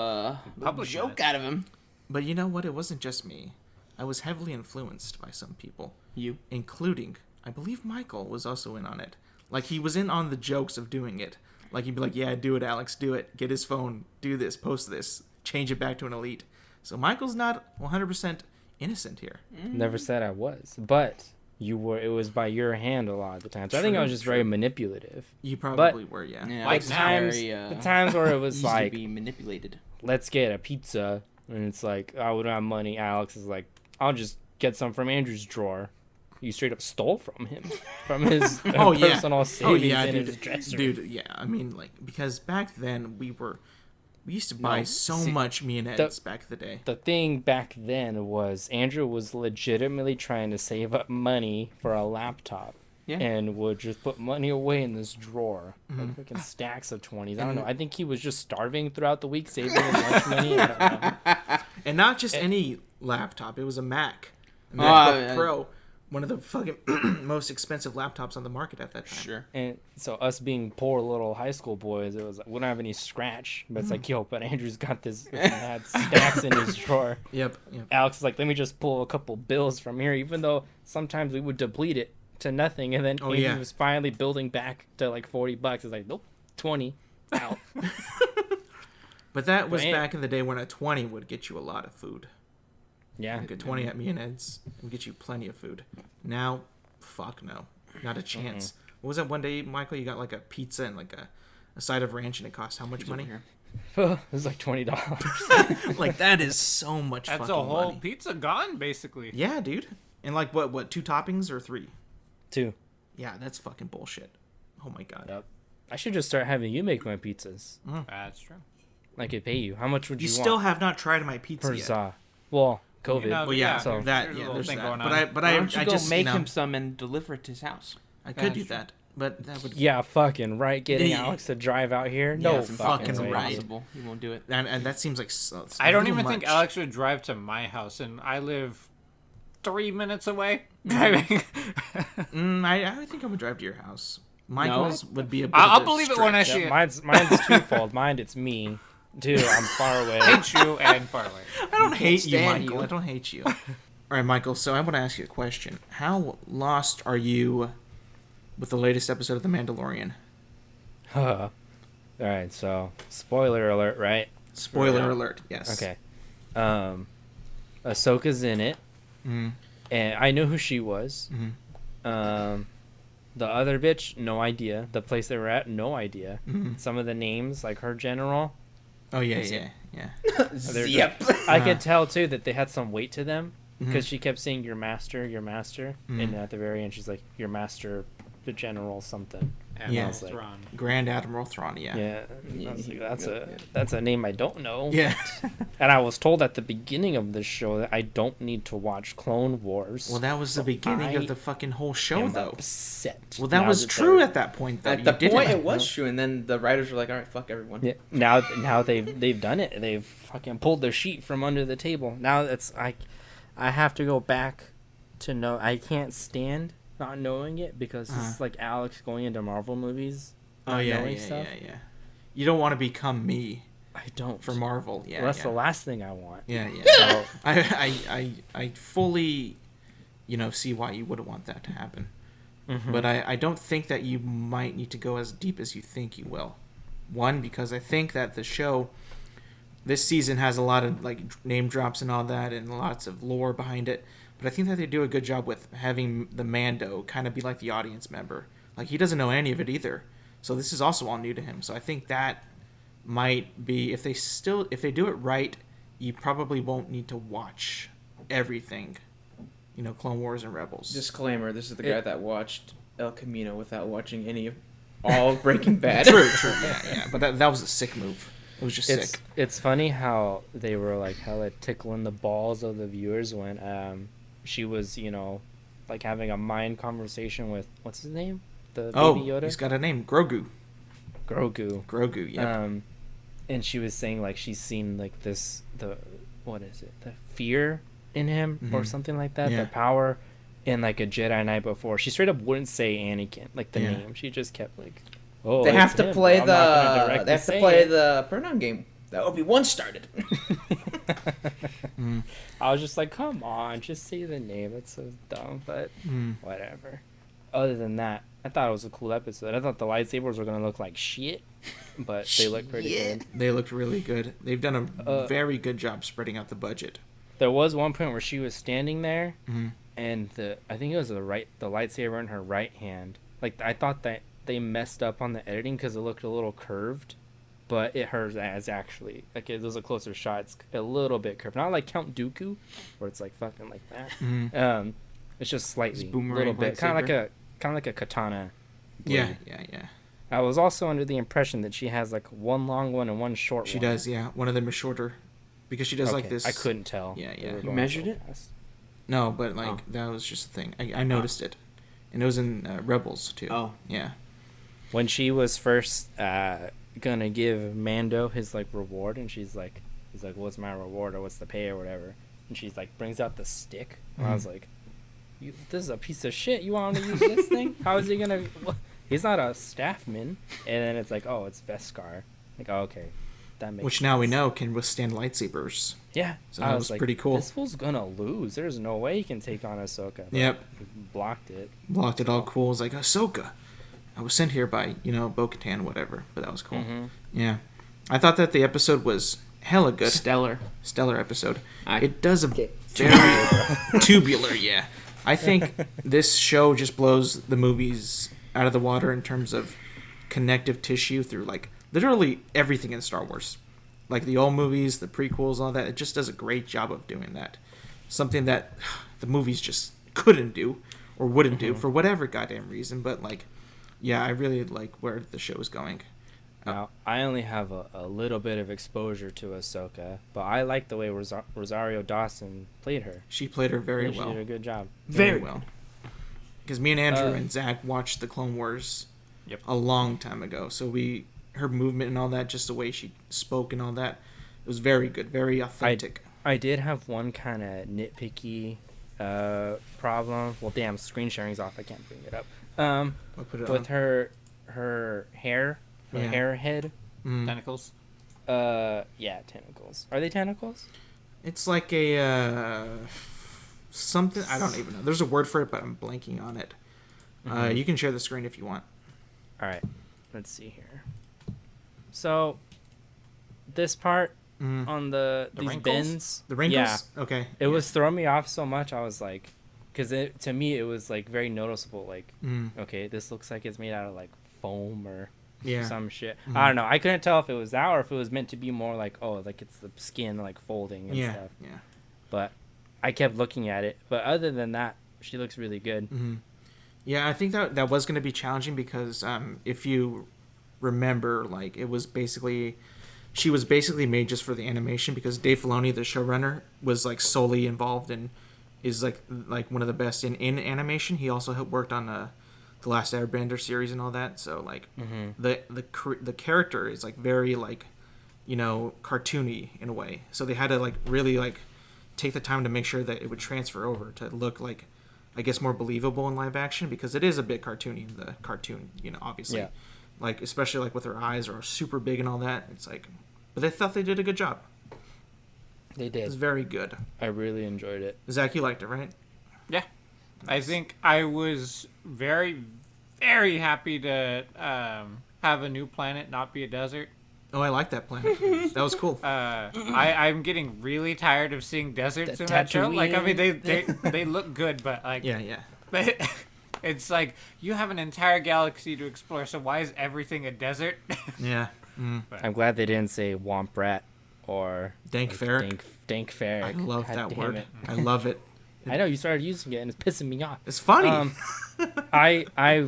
Public joke menace. out of him. But you know what? It wasn't just me. I was heavily influenced by some people, You. including, I believe Michael was also in on it. Like, he was in on the jokes of doing it. Like, he'd be like, yeah, do it, Alex, do it. Get his phone, do this, post this, change it back to an elite. So Michael's not 100% innocent here. Never said I was, but you were. It was by your hand a lot of the time. So I think I was just very manipulative. You probably were, yeah. Yeah, Like it's times, very, the times where it was easy to like, be manipulated. let's get a pizza, and it's like, I would have money. Alex is like, I'll just get some from Andrew's drawer. You straight up stole from him, from his personal savings in his dresser. Dude, yeah. I mean, like, because back then we used to buy much me and Ed's back in the day. The thing back then was Andrew was legitimately trying to save up money for a laptop. Yeah. And would just put money away in this drawer. Like fucking stacks of 20s. I don't know. I think he was just starving throughout the week, saving his lunch money. I don't know. And not just any laptop. It was a Mac. A MacBook Pro. One of the fucking most expensive laptops on the market at that time. Sure. And so us being poor little high school boys, it was like, we don't have any scratch. But it's like, yo, but Andrew's got this had stacks in his drawer. Yep. Alex is like, let me just pull a couple bills from here, even though sometimes we would deplete it to nothing. And then Andrew was finally building back to like $40. It's like, nope, 20 out. But that was back in the day when a 20 would get you a lot of food. Yeah. Like a 20 at me and Ed's would get you plenty of food. Now, fuck no. Not a chance. What was that one day, Michael? You got like a pizza and like a side of ranch and it cost how much money? was like $20. Like that is so much. That's fucking a whole money. pizza gone, basically. Yeah, dude. And like what? 2 toppings or 3? 2. Yeah, that's fucking bullshit. Oh my god. Yep. I should just start having you make my pizzas. That's true. I could pay you. How much would You you still want? have not tried my pizza Per yet. za. Well, COVID. You know, Well, yeah, so- that there's a yeah, little there's thing that. going But on. I Why don't you I go just make you know, him some and deliver it to his house? I could do that, but that would Yeah, fucking right. Getting Yeah. Alex to drive out here. No Yeah, It's fucking impossible. right. Impossible. He won't do it. and that seems like so, it's I a don't little even think much. Alex would drive to my house, and I live 3 minutes away. Driving. I think I would drive to your house. Michael's would be a bit I'll of a believe it when I stretch. see it. Mine's twofold. Mine, it's me. 2, I'm far away. Hate you and far away. I don't hate you, stand Michael. you. I don't hate you. All right, Michael. So I want to ask you a question. How lost are you with the latest episode of The Mandalorian? All right, so spoiler alert, right? Spoiler alert. Yes. Okay. Ahsoka's in it, Mm-hmm. and I knew who she was. The other bitch, no idea. The place they were at, no idea. Some of the names, like her general, Oh yeah. they're Yep. I could tell too that they had some weight to them because she kept saying your master, and at the very end she's like your master, the general something. And Yeah. I was like, Thrawn. Grand Admiral Thrawn. Yeah. yeah, I was like, that's a name I don't know. Yeah. And I was told at the beginning of the show that I don't need to watch Clone Wars. Well, that was the beginning I of the fucking whole show, am though. upset. Well, that now was that true they're- at that point, though. At You the didn't. point, it was true, and then the writers were like, "All right, fuck everyone." Yeah, now they've done it. They've fucking pulled the sheet from under the table. Now it's I have to go back to know. I can't stand not knowing it because it's like Alex going into Marvel movies. Oh not yeah, knowing yeah, stuff. yeah. You don't want to become me I don't. for Marvel. Yeah, Well, that's yeah. the last thing I want. Yeah, yeah. So, I fully, see why you wouldn't want that to happen. mhm. But I don't think that you might need to go as deep as you think you will. One, because I think that the show this season has a lot of like name drops and all that and lots of lore behind it. But I think that they do a good job with having the Mando kind of be like the audience member. Like he doesn't know any of it either. So this is also all new to him. So I think that might be if they do it right, you probably won't need to watch everything. Clone Wars and Rebels. Disclaimer: this is the guy that watched El Camino without watching any of all of Breaking Bad. True, yeah. But that was a sick move. It was just sick. It's funny how they were like hella tickling the balls of the viewers when she was like having a mind conversation with what's his name, the Baby Yoda. He's got a name, Grogu. Grogu. Yep. And she was saying like she's seen like the fear in him or something like that, Yeah. the power in like a Jedi Knight before. She straight up wouldn't say Anakin, like the Yeah. name. She just kept like, oh, They have it's to him, play but I'm not gonna the. directly They have to say play it. the pronoun game that Obi-Wan started. I was just like, come on, just say the name. It's so dumb, but whatever. Other than that, I thought it was a cool episode. I thought the lightsabers were gonna look like shit, but they look pretty good. They looked really good. They've done a very good job spreading out the budget. There was one point where she was standing there, and I think it was the lightsaber in her right hand. Like I thought that they messed up on the editing because it looked a little curved, but hers is actually like it was a closer shot. It's a little bit curved, not like Count Dooku, where it's like fucking like that. It's just slightly, a boomerang little bit, kind lightsaber. of like a katana. Yeah, blade. yeah. I was also under the impression that she has like one long one and one short one. She does, yeah. One of them is shorter. Because she does like Okay, this. I couldn't tell. Yeah, They yeah. were You going measured so it? fast. No, but that was just a thing. I noticed it. And it was in Rebels, too. Oh. Yeah. When she was first gonna give Mando his like reward, and he's like, "What's my reward or what's the pay or whatever?" And she's like, brings out the stick, and I was like, "This is a piece of shit. You want him to use this thing? How is he gonna? He's not a staffman." And then it's like, "Oh, it's Beskar." Like, oh, okay, that makes. Which sense. now we know can withstand lightsabers. Yeah, So I that was was like, pretty cool. This fool's gonna lose. There's no way he can take on Ahsoka. But Yep. he blocked it. Blocked it all cool. It was like, Ahsoka. I was sent here by, Bo-Katan, whatever. But that was cool. Yeah. I thought that the episode was hella good. Stellar. Stellar episode. I- It does a very tubular, yeah. I think this show just blows the movies out of the water in terms of connective tissue through like literally everything in Star Wars. like the old movies, the prequels, all that. It just does a great job of doing that. Something that the movies just couldn't do or wouldn't do for whatever goddamn reason. But like, yeah, I really like where the show is going. Now, I only have a little bit of exposure to Ahsoka, but I like the way Rosario Dawson played her. She played her very well. She did a good job. Very well. Because me and Andrew and Zach watched the Clone Wars a long time ago. So her movement and all that, just the way she spoke and all that, it was very good, very authentic. I did have one kind of nitpicky problem. Well, damn, screen sharing's off. I can't bring it up. With her hair. Hair head. Tentacles. Yeah, tentacles. Are they tentacles? It's like a something. I don't even know. There's a word for it, but I'm blanking on it. You can share the screen if you want. All right. Let's see here. So, this part on these wrinkles? bins. The wrinkles. Yeah. Okay. It was throwing me off so much. I was like, because to me it was like very noticeable. Like, okay, this looks like it's made out of like foam or. Some shit. I don't know. I couldn't tell if it was that or if it was meant to be more like, oh, like it's the skin like folding and stuff. Yeah. But I kept looking at it. But other than that, she looks really good. Yeah, I think that was going to be challenging because if you remember, like she was basically made just for the animation because Dave Filoni, the showrunner, was like solely involved and is like one of the best in animation. He also worked on the Last Airbender series and all that, so like the character is like very like, you know, cartoony in a way. So they had to like really like take the time to make sure that it would transfer over to look like, I guess, more believable in live action because it is a bit cartoony in the cartoon, you know, obviously. Like especially like with her eyes are super big and all that. It's like, but they thought they did a good job. They did. It was very good. I really enjoyed it. Zach, you liked it, right? Yeah. I think I was very, very happy to have a new planet not be a desert. Oh, I like that planet. That was cool. I'm getting really tired of seeing deserts in that show. Like, I mean, they look good, but like, but it's like you have an entire galaxy to explore. So why is everything a desert? Yeah. I'm glad they didn't say Womp Rat or Dank Ferric. Dank Ferric. I love God that damn word. it. I love it. I know you started using it and it's pissing me off. It's funny. I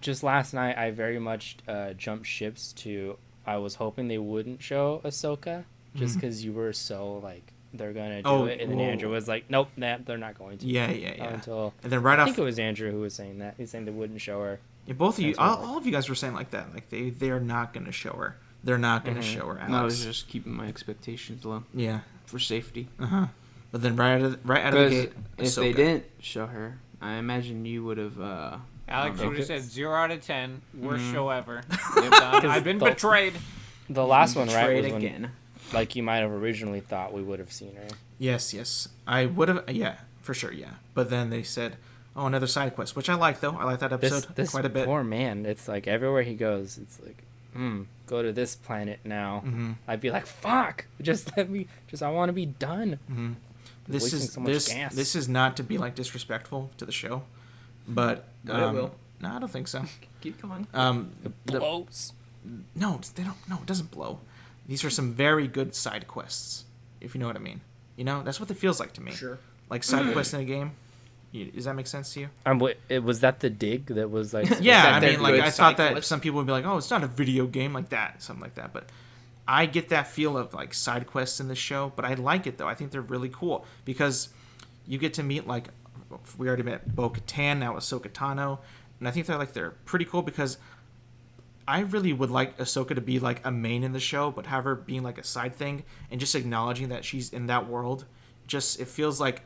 just last night I very much jumped ships to. I was hoping they wouldn't show Ahsoka just because you were so like they're gonna do it, and then Andrew was like, nope, they're not going to. Yeah. Until and then I think it was Andrew who was saying that. He's saying they wouldn't show her. Yeah, both of you, all of you guys were saying like that. Like they are not gonna show her. They're not gonna show her. Alex. No, I was just keeping my expectations low. Yeah, for safety. But then right out of the gate, if Ahsoka. they didn't show her, I imagine you would have. Alex would have said 0 out of 10, worst show ever. Because I've been betrayed. The last one, right, was again. when, like you might have originally thought we would have seen her. Yes, I would have. Yeah, for sure. Yeah, but then they said, "Oh, another side quest," which I like though. I like that episode This quite a bit. Poor man. It's like everywhere he goes, it's like, go to this planet now. I'd be like, fuck, just let me. I want to be done. This is not to be like disrespectful to the show, but it will. No, I don't think so. Keep going. It blows. No, they don't. No, it doesn't blow. These are some very good side quests, if you know what I mean. You know, that's what it feels like to me. Sure. Like side quests in a game. Does that make sense to you? Was that the dig that was like? Yeah, I mean, like good I thought side that quest? some people would be like, "Oh, it's not a video game like that," something like that. But I get that feel of like side quests in the show. But I like it though. I think they're really cool because you get to meet like we already met Bo-Katan, now Ahsoka Tano, and I think they're pretty cool because I really would like Ahsoka to be like a main in the show, but have her being like a side thing and just acknowledging that she's in that world. Just it feels like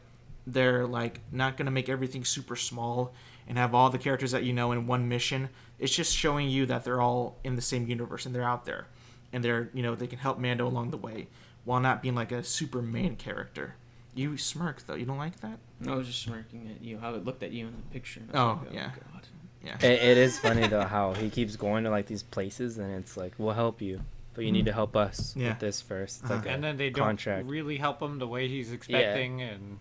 they're like not gonna make everything super small and have all the characters that you know in one mission. It's just showing you that they're all in the same universe and they're out there, and they're they can help Mando along the way while not being like a super main character. You smirk though. You don't like that? I was just smirking at you. How it looked at you in the picture. Oh, like, yeah. God. Yeah. It is funny though how he keeps going to like these places and it's like we'll help you, but you need to help us with this first. It's like And then they contract. don't really help him the way he's expecting, and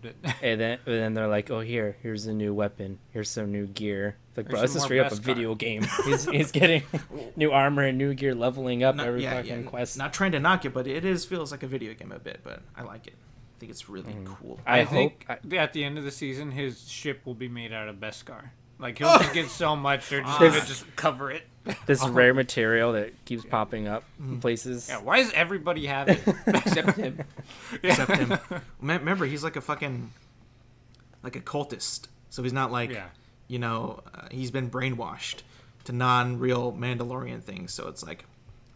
then they're like, oh here's a new weapon, here's some new gear. Like, There's bro, this some is more straight up a best video game. He's getting new armor and new gear, leveling up every yeah, fucking quest. Not trying to knock it, but it feels like a video game a bit. But I like it. I think it's really cool. I think hope at the end of the season, his ship will be made out of Beskar. Like, he'll just get so much, they're just gonna just cover it. this rare material that keeps popping up in places. Yeah, why does everybody have it? Except him. Except him. Remember, he's like a fucking like a cultist. So he's not like he's been brainwashed to non-real Mandalorian things. So it's like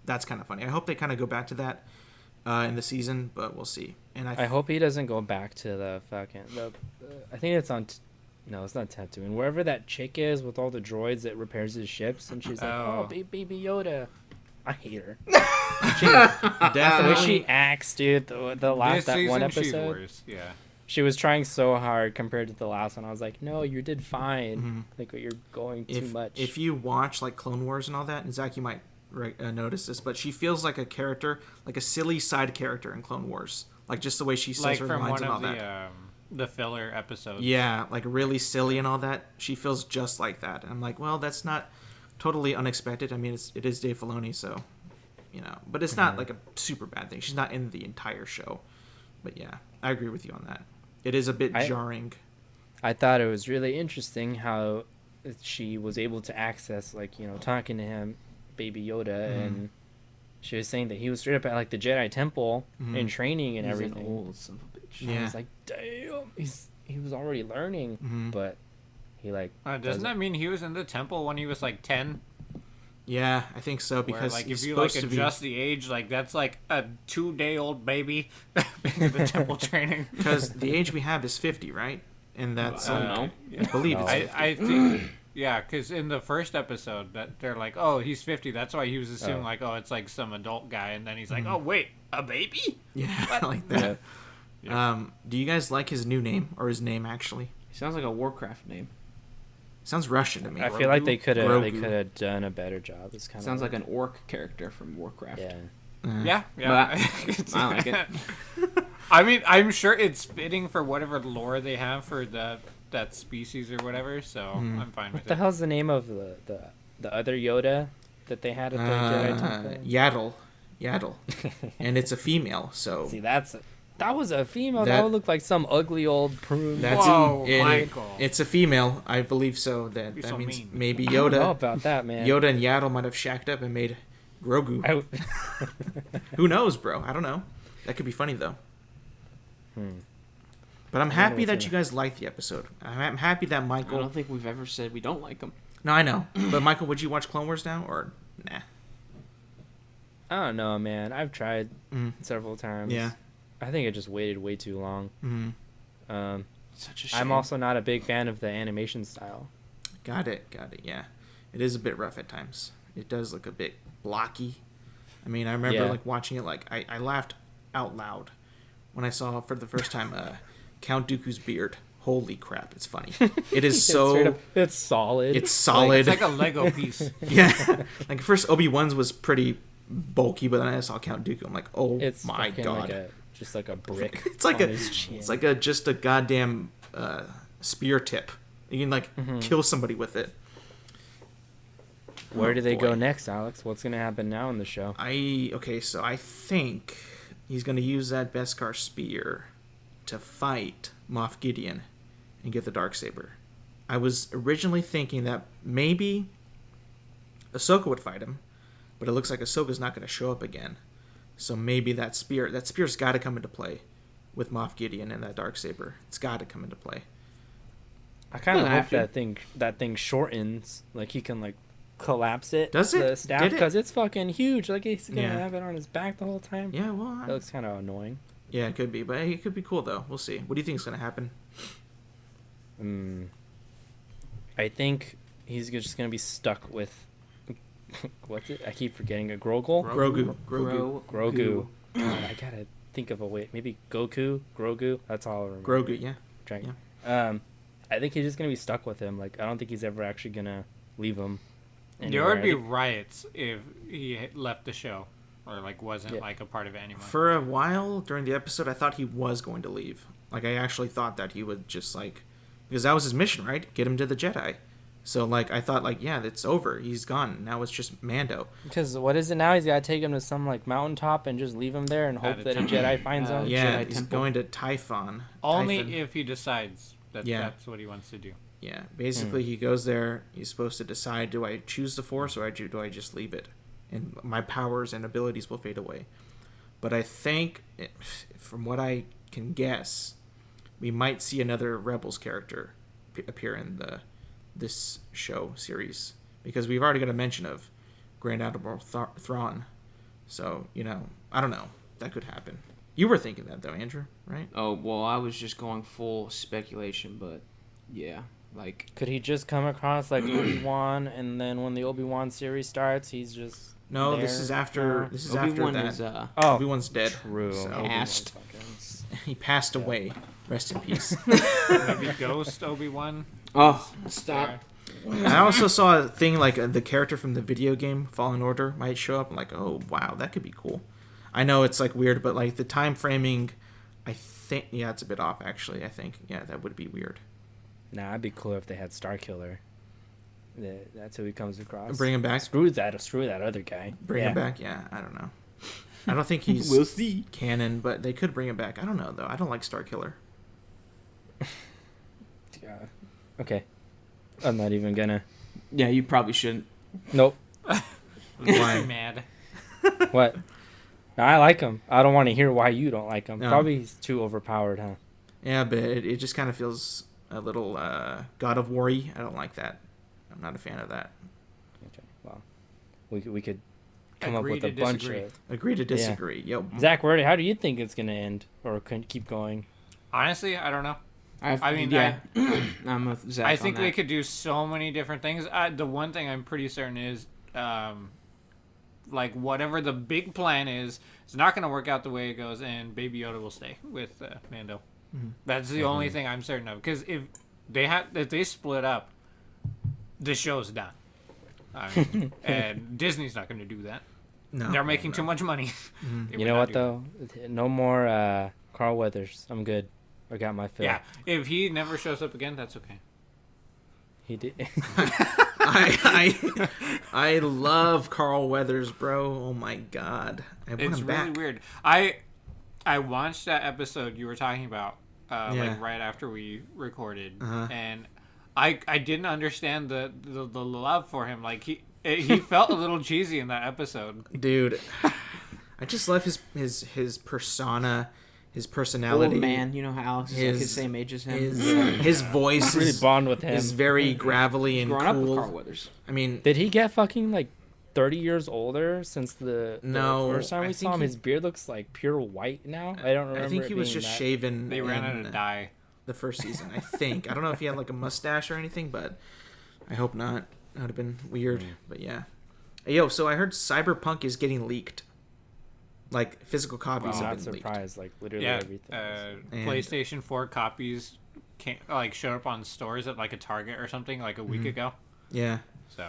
that's kind of funny. I hope they kind of go back to that in the season, but we'll see. And I hope he doesn't go back to the fucking. I think it's on. No, it's not Tatooine. Wherever that chick is with all the droids that repairs his ships, and she's like, "Oh, Baby Yoda." I hate her. The way she acts, dude. The last that one episode. She's worse. Yeah. She was trying so hard compared to the last one. I was like, "No, you did fine. Like, you're going too much." If you watch like Clone Wars and all that, and Zach, you might notice this, but she feels like a character, like a silly side character in Clone Wars, like just the way she says her lines and all that. The filler episodes. Yeah, like really silly and all that. She feels just like that. And I'm like, well, that's not totally unexpected. I mean, it is Dave Filoni, so but it's not like a super bad thing. She's not in the entire show. But yeah, I agree with you on that. It is a bit jarring. I thought it was really interesting how she was able to access, like, talking to him, Baby Yoda, and she was saying that he was straight up at like the Jedi Temple in training and everything. An old son of a bitch. Yeah. I was like, damn, he was already learning, but he like. Doesn't that mean he was in the temple when he was like 10? Yeah, I think so, because like he's if you like supposed to adjust the age, like that's like a 2-day-old baby in the temple training. Because the age we have is 50, right? And that's I believe it's 50. I think. Yeah, because in the first episode, that they're like, "Oh, he's 50." That's why he was assuming like, "Oh, it's like some adult guy," and then he's like, "Oh, wait, a baby?" Yeah, like that. Yeah. Do you guys like his new name, or his name actually? He sounds like a Warcraft name. Sounds Russian to me. I feel like they could have done a better job. It's kind of sounds like an orc character from Warcraft. Yeah. Yeah. I like it. I mean, I'm sure it's fitting for whatever lore they have for that species or whatever, so I'm fine with it. What the hell's the name of the other Yoda that they had at the Jedi Temple? Yaddle. And it's a female, so... See, that was a female. That would look like some ugly old prune. Whoa, Michael. It's a female, I believe so. That means mean. Maybe Yoda... I don't know about that, man. Yoda and Yaddle might have shacked up and made Grogu. Who knows, bro? I don't know. That could be funny, though. But I'm happy that you guys liked the episode. I'm happy that Michael... I don't think we've ever said we don't like him. No, I know. But Michael, would you watch Clone Wars now, or nah? I don't know, man. I've tried several times. Yeah. I think I just waited way too long. Such a shame. I'm also not a big fan of the animation style. Got it. Yeah. It is a bit rough at times. It does look a bit blocky. I mean, I remember like watching it, like I laughed out loud when I saw for the first time Count Dooku's beard. Holy crap, it's funny. It is so... It's solid. It's solid. It's like a Lego piece. Yeah. Like, first Obi-Wan's was pretty bulky, but then I saw Count Dooku. I'm like, oh my god. Just like a brick. It's like it's like just a goddamn spear tip. You can like kill somebody with it. Where do they go next, Alex? What's gonna happen now in the show? So I think he's gonna use that Beskar spear to fight Moff Gideon and get the Darksaber. I was originally thinking that maybe Ahsoka would fight him, but it looks like Ahsoka's not going to show up again. So maybe that spear's got to come into play with Moff Gideon and that Darksaber. It's got to come into play. I kind of hope that thing shortens, like he can like collapse it. Does it? The staff, because it's fucking huge. Like he's gonna have it on his back the whole time. Yeah, well, that looks kind of annoying. Yeah, it could be, but it could be cool though. We'll see. What do you think is gonna happen? I think he's just gonna be stuck with what's it? I keep forgetting it. Grogu. God, I gotta think of a way. Maybe Grogu. That's all I remember. Grogu, yeah. I think he's just gonna be stuck with him. Like I don't think he's ever actually gonna leave him. There would be riots if he left the show. Or, like, wasn't, like, a part of it anymore. For a while during the episode, I thought he was going to leave. Like, I actually thought that he would just, like... Because that was his mission, right? Get him to the Jedi. So like I thought like yeah, it's over. He's gone. Now it's just Mando. Because what is it now? He's got to take him to some like mountaintop and just leave him there and hope that a Jedi finds him. Yeah, Jedi he's temple. going to Typhon. Only Typhon. if he decides that that's what he wants to do. Yeah, basically he goes there. He's supposed to decide: do I choose the Force or do I just leave it? And my powers and abilities will fade away. But I think, from what I can guess, we might see another Rebels character appear in this show series, because we've already got a mention of Grand Admiral Thrawn. So I don't know. That could happen. You were thinking that though, Andrew, right? Oh well, I was just going full speculation, but yeah. Like, could he just come across like Obi-Wan, and then when the Obi-Wan series starts, he's just no. there? This is after. This is Obi-Wan after that. is Obi-Wan's dead. True. So. Passed. He passed away. Rest in peace. Maybe Ghost Obi-Wan. Oh, stop! I also saw a thing like the character from the video game Fallen Order might show up. I'm like, oh wow, that could be cool. I know it's like weird, but like the time framing, I think it's a bit off actually. I think that would be weird. Nah, it'd be cool if they had Starkiller. That's who he comes across. Bring him back. Screw that other guy. Bring him back. Yeah, I don't know. I don't think he's We'll see. canon, but they could bring him back. I don't know though. I don't like Starkiller. Yeah. Okay. I'm not even gonna. Yeah, you probably shouldn't. Nope. Why? Mad. What? No, I like him. I don't want to hear why you don't like him. No. Probably he's too overpowered, huh? Yeah, but it just kind of feels a little God of War-y. I don't like that. I'm not a fan of that. Okay. Well, we could come Agree up with a to bunch disagree. of. Agree to disagree. Yo, Zach, how do you think it's gonna end, or keep going? Honestly, I don't know. I mean, yeah. I'm with Zach. I think on they that. could do so many different things. The one thing I'm pretty certain is, like whatever the big plan is, it's not going to work out the way it goes, and Baby Yoda will stay with Mando. Mm-hmm. That's the only thing I'm certain of. Because if they split up, the show's done. And Disney's not going to do that. no, They're making too much money. They You would know not what do though? No more Carl Weathers. I'm good. I got my that. fill. Yeah, if he never shows up again, that's okay. He did. I love Carl Weathers, bro. Oh my god, I want It's him really back. weird. I watched that episode you were talking about, like right after we recorded, and I didn't understand the love for him. Like he felt a little cheesy in that episode. Dude. I just love his persona, his personality. Old man, you know how Alex is like his same age as him. His voice really bond with him. is very gravelly and Growing up with cool. Carl Weathers. I mean, Did he get fucking like 30 years older since the first time I we think saw him? he- His beard looks like pure white now. I don't remember. I think it he was being just that. shaven. They ran out in of dye. the first season. I think. I don't know if he had like a mustache or anything, but I hope not. That would have been weird. But yeah. Hey, yo, so I heard Cyberpunk is getting leaked. Like physical copies I'm have not been leaked. surprised. Like literally Yeah, everything. And- PlayStation 4 copies showed up on stores at like a Target or something like a week ago. Yeah, So,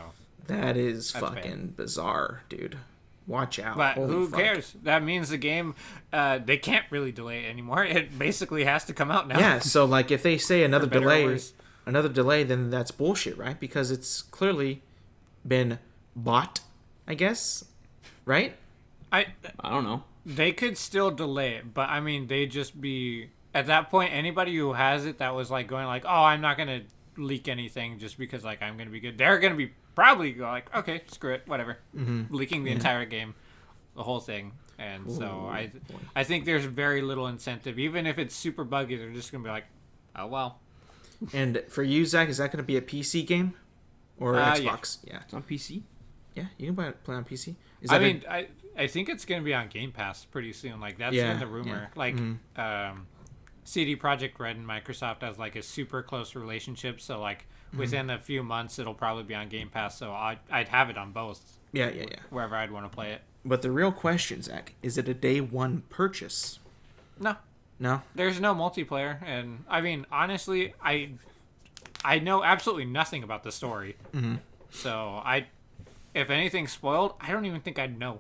that is That's fucking bizarre, dude. Watch out. but Holy who fuck. cares? That means the game they can't really delay it anymore. It basically has to come out now. Yeah, so like if they say another better or delay, worse. then that's bullshit, right? Because it's clearly been bought, I guess, right? I don't know. They could still delay it, but I mean, they just be at that point. Anybody who has it that was like going like, "Oh, I'm not gonna leak anything just because like I'm gonna be good," they're gonna be probably go like, "Okay, screw it, whatever." Leaking the entire game, the whole thing, and so I think there's very little incentive, even if it's super buggy. They're just gonna be like, "Oh well." And for you, Zach, is that going to be a PC game or Yeah. Xbox? Yeah. It's on PC. Yeah, you can play on PC. Is I that mean, I think it's gonna be on Game Pass pretty soon. Like that's Yeah, been the rumor. yeah. Like, CD Projekt Red and Microsoft has like a super close relationship. So like within a few months, it'll probably be on Game Pass. So I'd have it on both yeah. wherever I'd want to play it. But the real question, Zach, is it a day one purchase? No, No. there's no multiplayer, and I mean honestly, I know absolutely nothing about the story. So if anything's spoiled, I don't even think I'd know.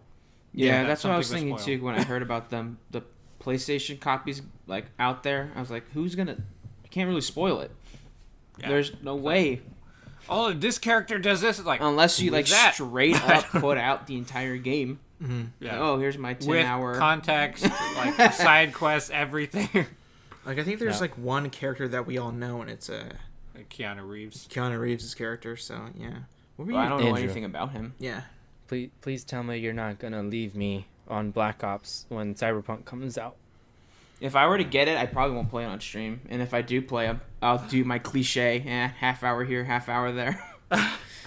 Yeah, that that's what I was something thinking was too spoiled. when I heard about them. The PlayStation copies like out there. I was like, who's gonna? I can't really spoil it. Yeah. There's no way. oh, this character does this. It's like, Unless you who like is that? straight up put out the entire game. Yeah. Oh, here's my 10 With hour context, like side quests, everything. Like I think there's like one character that we all know, and it's Like Keanu Reeves. Keanu Reeves' character. So yeah, what were Well, I don't know Andrew. anything about him. Yeah, Please tell me you're not gonna leave me on Black Ops when Cyberpunk comes out. If I were to get it, I probably won't play it on stream. And if I do play, I'll do my cliche, half hour here, half hour there.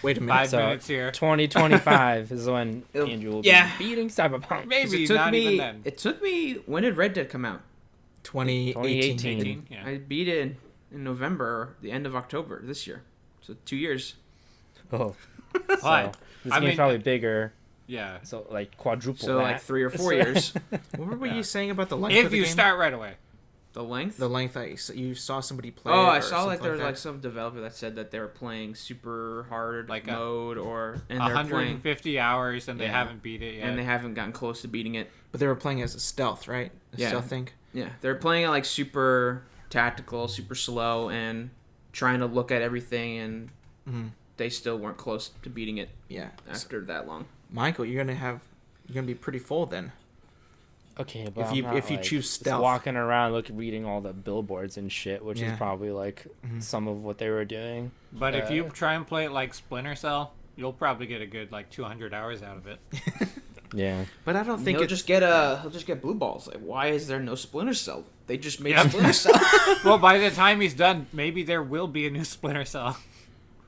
wait a minute. 5 So minutes here. 2025 is when Andrew will be beating Cyberpunk. Maybe it took not me. even then. It took me. When did Red Dead come out? 2018. 2018. Yeah. I beat it in November, or the end of October this year. So 2 years. Oh, Why? so this I game's mean- probably bigger. Yeah. So like quadruple. So that. like 3 or 4 years. What were you saying about the length of If the you game? start right away. The length. The length that you saw somebody play. Oh, it I or saw like something there was that. like some developer that said that they were playing super hard Like mode and they're playing 150 hours and they Yeah. haven't beat it yet. and they haven't gotten close to beating it. But they were playing as a stealth, right? A Yeah. stealth thing. Yeah, they're playing it like super tactical, super slow, and trying to look at everything, and they still weren't close to beating it Yeah. after that long. Michael, you're gonna be pretty full then. Okay, but If you- I'm not, if you like, choose just stealth. walking around, reading all the billboards and shit, which Yeah. is probably like some of what they were doing. But if you try and play it like Splinter Cell, you'll probably get a good like 200 hours out of it. Yeah. But I don't think He'll just get blue balls. Like, why is there no Splinter Cell? They just made Yep. Splinter Cell. Well, by the time he's done, maybe there will be a new Splinter Cell.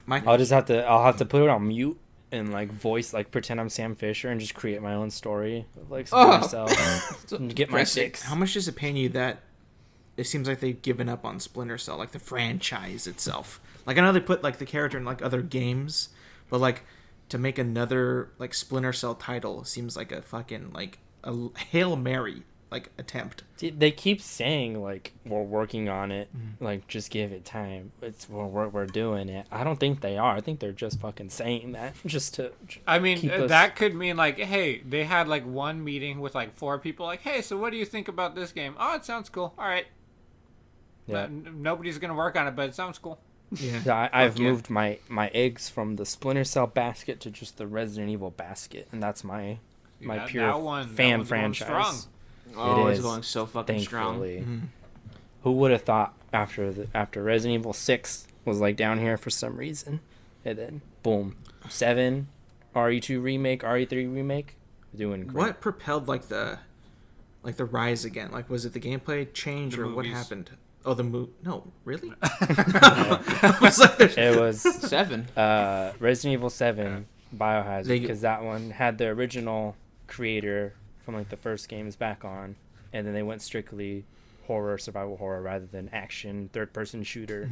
Michael. I'll have to put it on mute and like pretend I'm Sam Fisher and just create my own story of like Splinter Cell and get my six. How much does it pain you that it seems like they've given up on Splinter Cell, like the franchise itself? Like I know they put like the character in like other games, but like to make another like Splinter Cell title seems like a fucking like a Hail Mary like attempt. They keep saying like we're working on it, like just give it time. We're doing it. I don't think they are. I think they're just fucking saying that just to. I mean, keep us- that could mean like, hey, they had like one meeting with like 4 people. Like, hey, so what do you think about this game? Oh, it sounds cool. All right. Yeah. Nobody's gonna work on it, but it sounds cool. Yeah. So I've yeah. moved my eggs from the Splinter Cell basket to just the Resident Evil basket, and that's my That- pure that one- that fan one's going strong. franchise. Oh, It it's is, going so fucking strong. Thankfully, who would have thought after Resident Evil 6 was like down here for some reason, and then boom, 7, RE2 remake, RE3 remake, doing great. What propelled like the rise again? Like was it the gameplay change The or what movies. happened? Oh, the move. No, really? I was like, there's- It was 7. Resident Evil 7 Biohazard, They- because that one had the original creator from like the first games back on, and then they went strictly horror, survival horror, rather than action third person shooter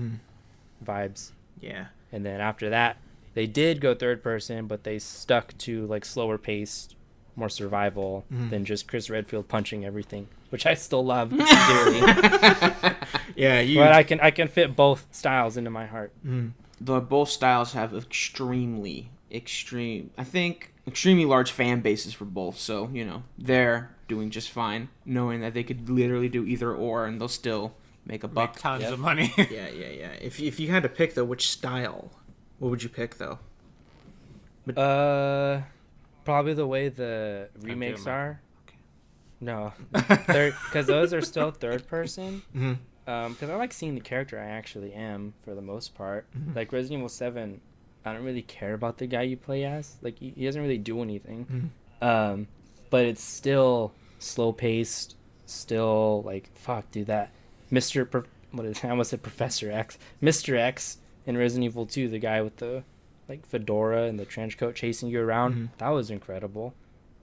vibes. yeah. And then after that they did go third person, but they stuck to like slower paced, more survival than just Chris Redfield punching everything, which I still love dearly. Yeah, you. But I can fit both styles into my heart. Both styles have extremely large fan bases for both. So they're doing just fine, knowing that they could literally do either or, and they'll still make a Make buck. tons of money. Yeah. If you had to pick though, which style, what would you pick though? Probably the way the remakes them. are. No, because those are still third person. Because I like seeing the character I actually am for the most part. Like Resident Evil 7, I don't really care about the guy you play as. Like he doesn't really do anything. But it's still slow paced. Still like fuck, dude. That I almost said Professor X. Mr. X in Resident Evil 2, the guy with the like fedora and the trench coat chasing you around. That was incredible.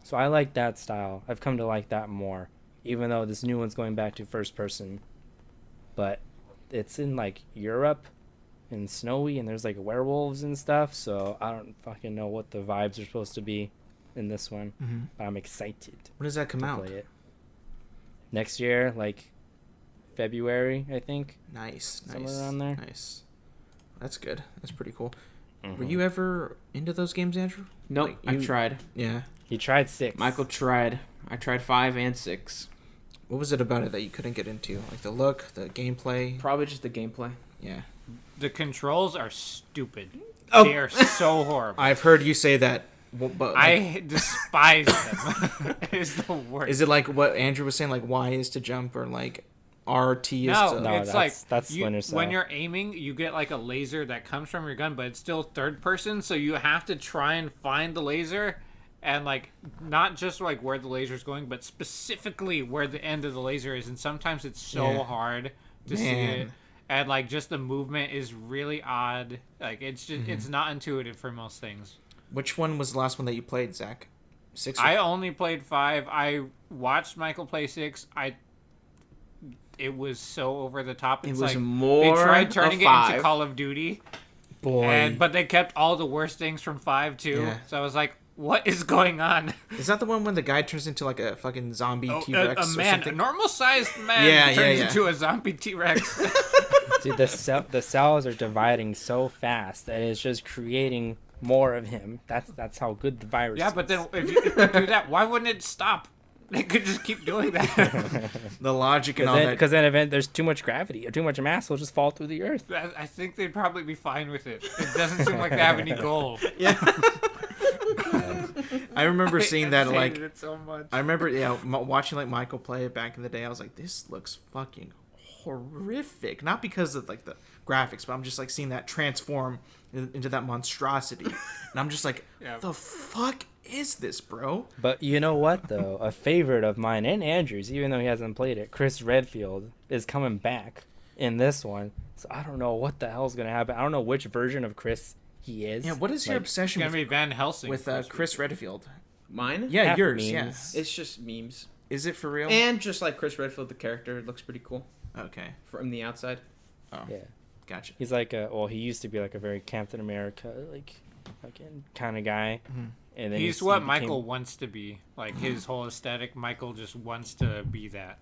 So I like that style. I've come to like that more, even though this new one's going back to first person. But it's in like Europe and snowy, and there's like werewolves and stuff, so I don't fucking know what the vibes are supposed to be in this one. But I'm excited When does that come to out? play it. Next year, like February, I think. Nice. Somewhere around there. Nice. That's good. That's pretty cool. Were you ever into those games, Andrew? Nope, Like, I've tried. Yeah. He tried 6. Michael tried. I tried 5 and 6. What was it about it that you couldn't get into? Like the look, the gameplay? Probably just the gameplay. Yeah. the controls are stupid. Oh. They are so horrible. I've heard you say that, but I despise them. It's the worst. is it like what Andrew was saying, like Y is to jump or like RT is to... No, it's like that's Splinter Cell. when you're aiming, you get like a laser that comes from your gun, but it's still third person, so you have to try and find the laser, and like not just like where the laser's going, but specifically where the end of the laser is, and sometimes it's so hard to see it, and like just the movement is really odd. Like it's just it's not intuitive for most things. Which one was the last one that you played, Zach? 6? I only played 5. I watched Michael play 6. It was so over the top. It's It was like more they tried turning of it 5. into Call of Duty, Boy. but they kept all the worst things from 5 too. Yeah. So I was like, what is going on? Is that the one when the guy turns into like a fucking zombie T-Rex a or man, a something? normal sized man turns yeah. into a zombie T-Rex. Dude, the cells are dividing so fast that it's just creating more of him. That's how good the virus Yeah, is. but then if you do that, why wouldn't it stop? They could just keep doing that. The logic and all that. Because then there's too much gravity or too much mass will just fall through the earth. I think they'd probably be fine with it. It doesn't seem like they have any goal. Yeah. I remember seeing that, I like, hated it so much. I remember, watching like Michael play it back in the day. I was like, this looks fucking horrific. Not because of like the graphics, but I'm just like seeing that transform into that monstrosity, and I'm just like, Yeah. the fuck is this, bro? But you know what, though? A favorite of mine and Andrew's, even though he hasn't played it, Chris Redfield, is coming back in this one. So I don't know what the hell's going to happen. I don't know which version of Chris he is. Yeah, what is your Like, It's obsession gonna be with, Van Helsing Chris Redfield? Mine? Yeah, Half yours. memes. Yeah. It's just memes. Is it for real? And just like Chris Redfield, the character looks pretty cool Okay. from the outside. Oh, Yeah. gotcha. He's like he used to be like a very Captain America, like, fucking kind of guy. Mm-hmm. And then He's he what became- Michael wants to be. Like his whole aesthetic, Michael just wants to be that.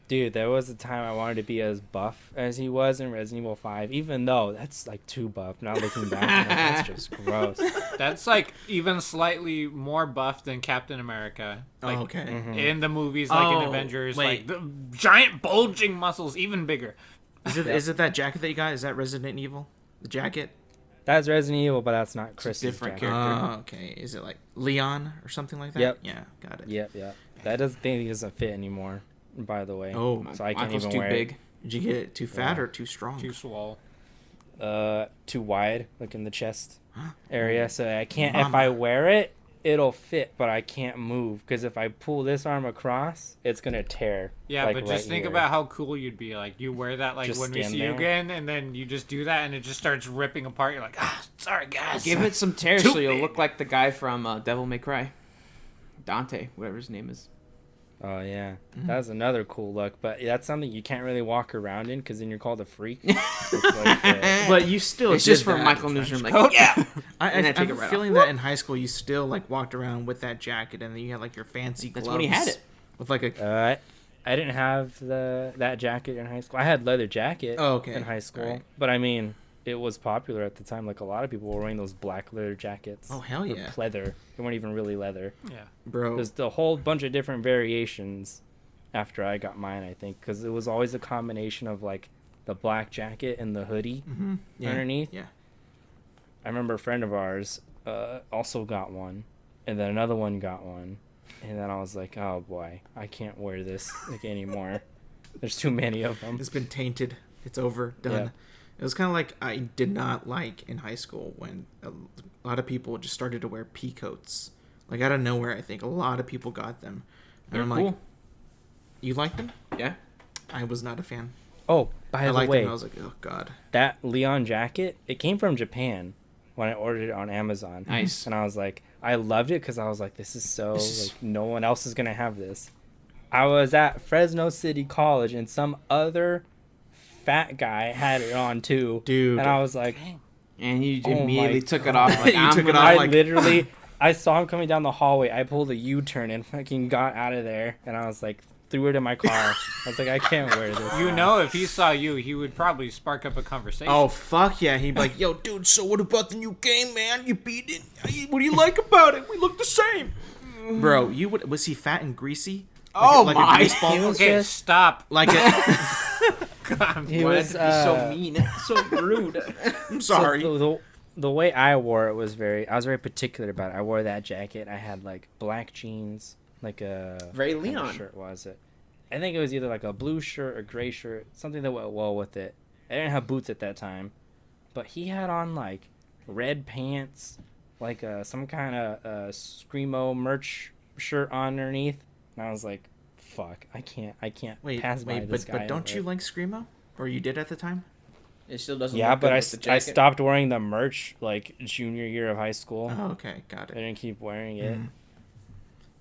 Dude, there was a time I wanted to be as buff as he was in Resident Evil 5, even though that's like too buff. Now looking back, I'm like, that's just gross. That's like even slightly more buff than Captain America. Like Okay. in the movies, like in Oh, Avengers, wait. like the giant bulging muscles, even bigger. Is it that jacket that you got? Is that Resident Evil? The jacket? That's Resident Evil, but that's not Chris. different jacket. character. Oh, okay. Is it like Leon or something like that? Yep. Yeah, got it. Yep. That doesn't fit anymore, by the way. Oh, so I can't Michael's even too wear big. Did you get it too fat Yeah. or too strong? Too swole. it. Too wide, like in the chest area. So I can't. If Mama. I wear it, it'll fit, but I can't move because if I pull this arm across, it's gonna tear. Yeah, like, but just right think here. about how cool you'd be. Like you wear that like Just when we stand see you there. again, and then you just do that, and it just starts ripping apart. You're like, sorry guys. Give it some tear Too so you'll big. look like the guy from Devil May Cry. Dante, whatever his name is. Oh yeah, that's another cool look, but that's something you can't really walk around in because then you're called a freak. It's like, But you still It's did just for that. Michael Newsom. Like, yeah. And then I take have it a right feeling that in high school you still like walked around with that jacket and then you had like your fancy gloves. That's when he had it. With like a I didn't have that jacket in high school. I had leather jacket okay. in high school, Alright. but I mean, it was popular at the time. Like a lot of people were wearing those black leather jackets. Oh, hell or yeah. Pleather. They weren't even really leather. Yeah. bro. There's a whole bunch of different variations after I got mine, I think, because it was always a combination of like the black jacket and the hoodie Yeah. underneath. Yeah. I remember a friend of ours also got one, and then another one got one, and then I was like, oh boy, I can't wear this like anymore. There's too many of them. It's been tainted. It's over. Done. Yeah. It was kind of like I did not like in high school when a lot of people just started to wear pea coats. Like out of nowhere, I think a lot of people got them. And They're I'm cool. like, you like them? Yeah. I was not a fan. Oh, by I the liked way, them. And I was like, oh god. that Leon jacket, it came from Japan when I ordered it on Amazon. Nice. And I was like, I loved it because I was like, this is so, like, no one else is going to have this. I was at Fresno City College and some other fat guy had it on too. Dude. And I was like, And you Oh my immediately took it off. Like, You I'm took it gonna- off I like- literally, I saw him coming down the hallway. I pulled a U-turn and fucking got out of there. And I was like, threw it in my car. I was like, I can't wear this. You know, if he saw you, he would probably spark up a conversation. Oh fuck yeah! He'd be like, "Yo, dude, so what about the new game, man? You beat it. What do you like about it? We look the same." Bro, was he fat and greasy? Oh like my. a grease ball? He was okay, just- stop. Like a He Why was did it be so mean, so rude. I'm sorry. So the way I wore it was I was very particular about it. I wore that jacket. I had like black jeans, like a Very what kind of Leon. shirt was it? I think it was either like a blue shirt or gray shirt, something that went well with it. I didn't have boots at that time, but he had on like red pants, like some kind of screamo merch shirt underneath, and I was like, "Fuck, I can't pass by this guy." But don't you like screamo, or you did at the time? It still doesn't. Yeah, look but good I with the jacket. stopped wearing the merch like junior year of high school. Oh, okay, got I it. didn't keep wearing it.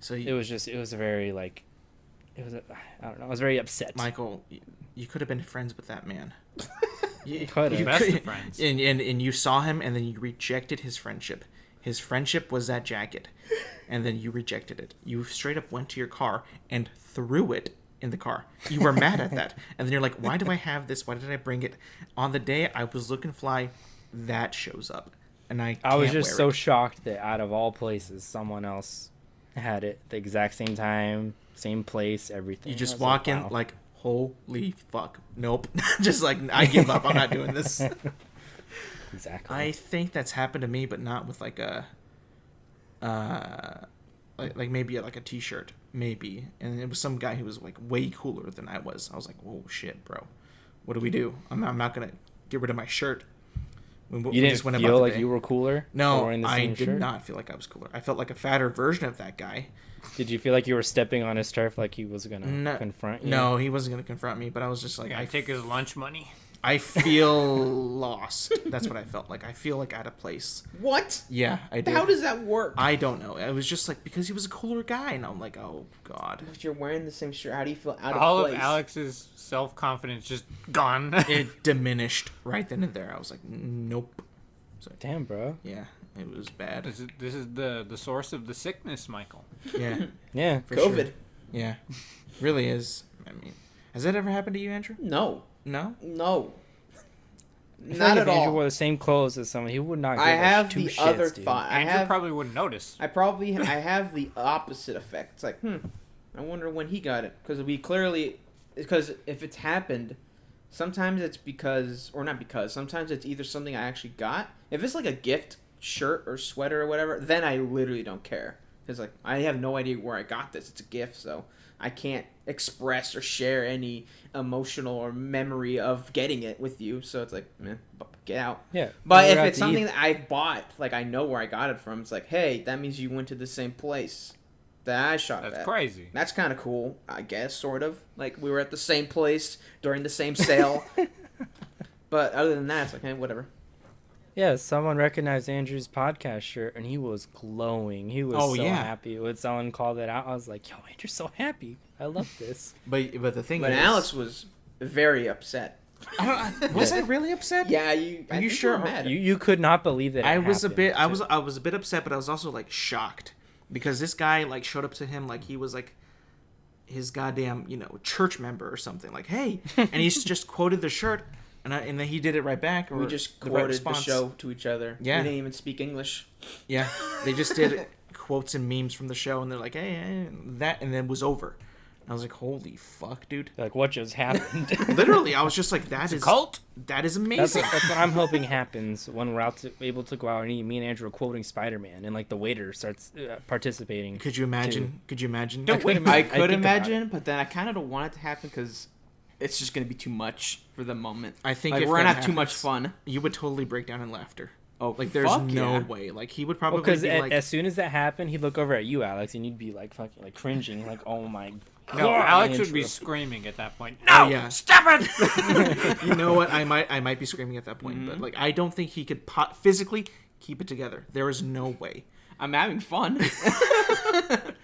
So It was a very like, I don't know. I was very upset. Michael, you could have been friends with that man. You Could've. Best of friends. And you saw him, and then you rejected his friendship. His friendship was that jacket, and then you rejected it. You straight up went to your car and threw it in the car. You were mad at that, and then you're like, "Why do I have this? Why did I bring it?" On the day I was looking fly, that shows up, and I was just wear so it. shocked that out of all places, someone else had it the exact same time, same place, everything. You I just was walk in wow. like, "Holy fuck, nope!" Just like, I give up. I'm not doing this. Exactly. I think that's happened to me, but not with like a, like maybe like a T-shirt, maybe. And it was some guy who was like way cooler than I was. I was like, "Whoa, shit, bro, what do we do? I'm not gonna get rid of my shirt." We you didn't just went about feel the like day. you were cooler? for No, wearing the I same did shirt? not feel like I was cooler. I felt like a fatter version of that guy. Did you feel like you were stepping on his turf, like he was gonna confront you? No, he wasn't gonna confront me, but I was just like, Yeah, take his lunch money. I feel lost. That's what I felt like. I feel like out of place. What? Yeah, I did. How does that work? I don't know. It was just like because he was a cooler guy, and I'm like, oh god. If you're wearing the same shirt, how do you feel out All of of place? Alex's self-confidence just gone. It diminished right then and there. I was like, nope. So, Damn, bro. yeah, it was bad. This is the source of the sickness, Michael. Yeah, Yeah. for COVID. sure. Yeah, really is. I mean, has that ever happened to you, Andrew? No. No. No. I feel Not like at if Andrew all. wore the same clothes as someone, he would not give I like have two the shits, other dude. thought. I Andrew have probably wouldn't notice. I have the opposite effect. It's like, I wonder when he got it. Because if it's happened, sometimes it's because, or not because, sometimes it's either something I actually got. If it's like a gift shirt or sweater or whatever, then I literally don't care. Because like, I have no idea where I got this. It's a gift, so I can't express or share any emotional or memory of getting it with you. So it's like, get out. Yeah. But we if were out it's to eat. something that I bought, like I know where I got it from, it's like, hey, that means you went to the same place that I shot That's at. crazy. That's kind of cool, I guess, sort of. Like we were at the same place during the same sale. But other than that, it's like, hey, whatever. Yeah, someone recognized Andrew's podcast shirt and he was glowing. He was so happy when someone called it out. I was like, yo, Andrew's so happy. I love this. But the thing But is, Alex was very upset. was I really upset? Yeah, Are I you think sure? were mad. You could not believe that it I was a happened. bit. I was a bit upset, but I was also like shocked because this guy like showed up to him like he was like his goddamn church member or something. Like, hey, and he's just quoted the shirt. And then he did it right back. We just right quoted the response. show to each other. Yeah. We didn't even speak English. Yeah, they just did quotes and memes from the show, and they're like, hey, that, and then it was over. And I was like, holy fuck, dude. Like, what just happened? Literally, I was just like, that is cult? That is That's amazing. what I'm hoping happens when we're able to go out and eat. Me and Andrew are quoting Spider-Man, and like the waiter starts participating. Could you imagine? Could you imagine? I I think could about imagine, but then I kind of don't want it to happen because it's just going to be too much for the moment. I think like, if we're going to that have too much happens, fun. You would totally break down in laughter. Oh, Like, there's fuck no yeah. way. Like, he would probably Because be like, as soon as that happened, he'd look over at you, Alex, and you'd be like fucking like cringing, like, oh my god. No, Alex would be Andrew. screaming at that point. Oh, No, yeah. stop it! you know what? I might be screaming at that point, but like, I don't think he could physically keep it together. There is no way. I'm having fun.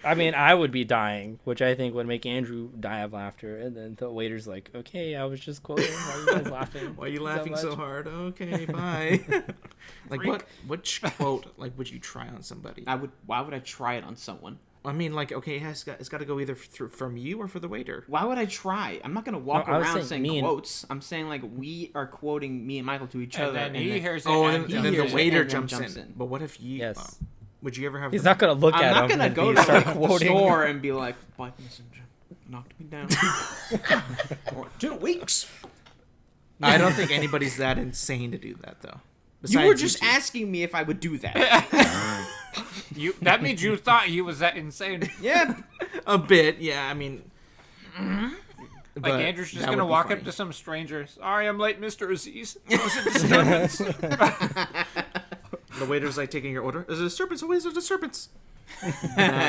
I mean, I would be dying, which I think would make Andrew die of laughter. And then the waiter's like, okay, I was just quoting. Why are you guys laughing? Why are you laughing so hard? Okay, bye. Like, which quote like would you try on somebody? Why would I try it on someone? I mean, like, okay, it's got to go either from you or for the waiter. Why would I try? I'm not gonna walk No, I was around saying saying quotes. I'm saying like we are quoting me and Michael to each And other. then he hears it. Oh, and and he then hears the it waiter and then jumps jumps in. in. But what if you? Yes. Would you ever have? He's not going to look I'm at not him gonna and go be- to start the quoting. store and be like, "Bike messenger knocked me down." Or 2 weeks. I don't think anybody's that insane to do that, though. You were Besides just two. asking me if I would do that. That means you thought he was that insane. Yeah. A bit, yeah. I mean, Like Andrew's just gonna walk up to some stranger. Sorry, I'm late, Mr. Aziz. It was a disturbance. The waiter's like taking your order. Is it disturbance? Always a disturbance.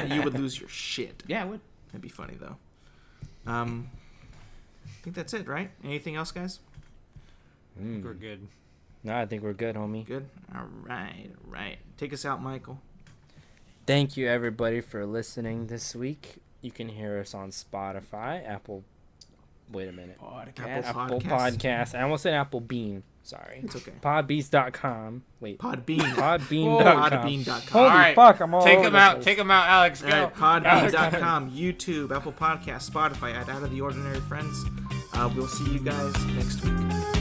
You would lose your shit. Yeah, I would. That'd be funny though. I think that's it, right? Anything else, guys? We're good. No, I think we're good, homie. Good. All right. Take us out, Michael. Thank you, everybody, for listening this week. You can hear us on Spotify, Apple. Wait a minute. Apple Podcast. I almost said Apple Bean. Sorry. It's okay. Podbeast.com. Wait. Podbean. Podbean.com. Podbean.com. Holy All right. fuck, I'm all Take over him the out. place. Take him out, Alex. Go. All right, Podbean.com, YouTube, Apple Podcasts, Spotify, at Out of the Ordinary Friends. We'll see you guys next week.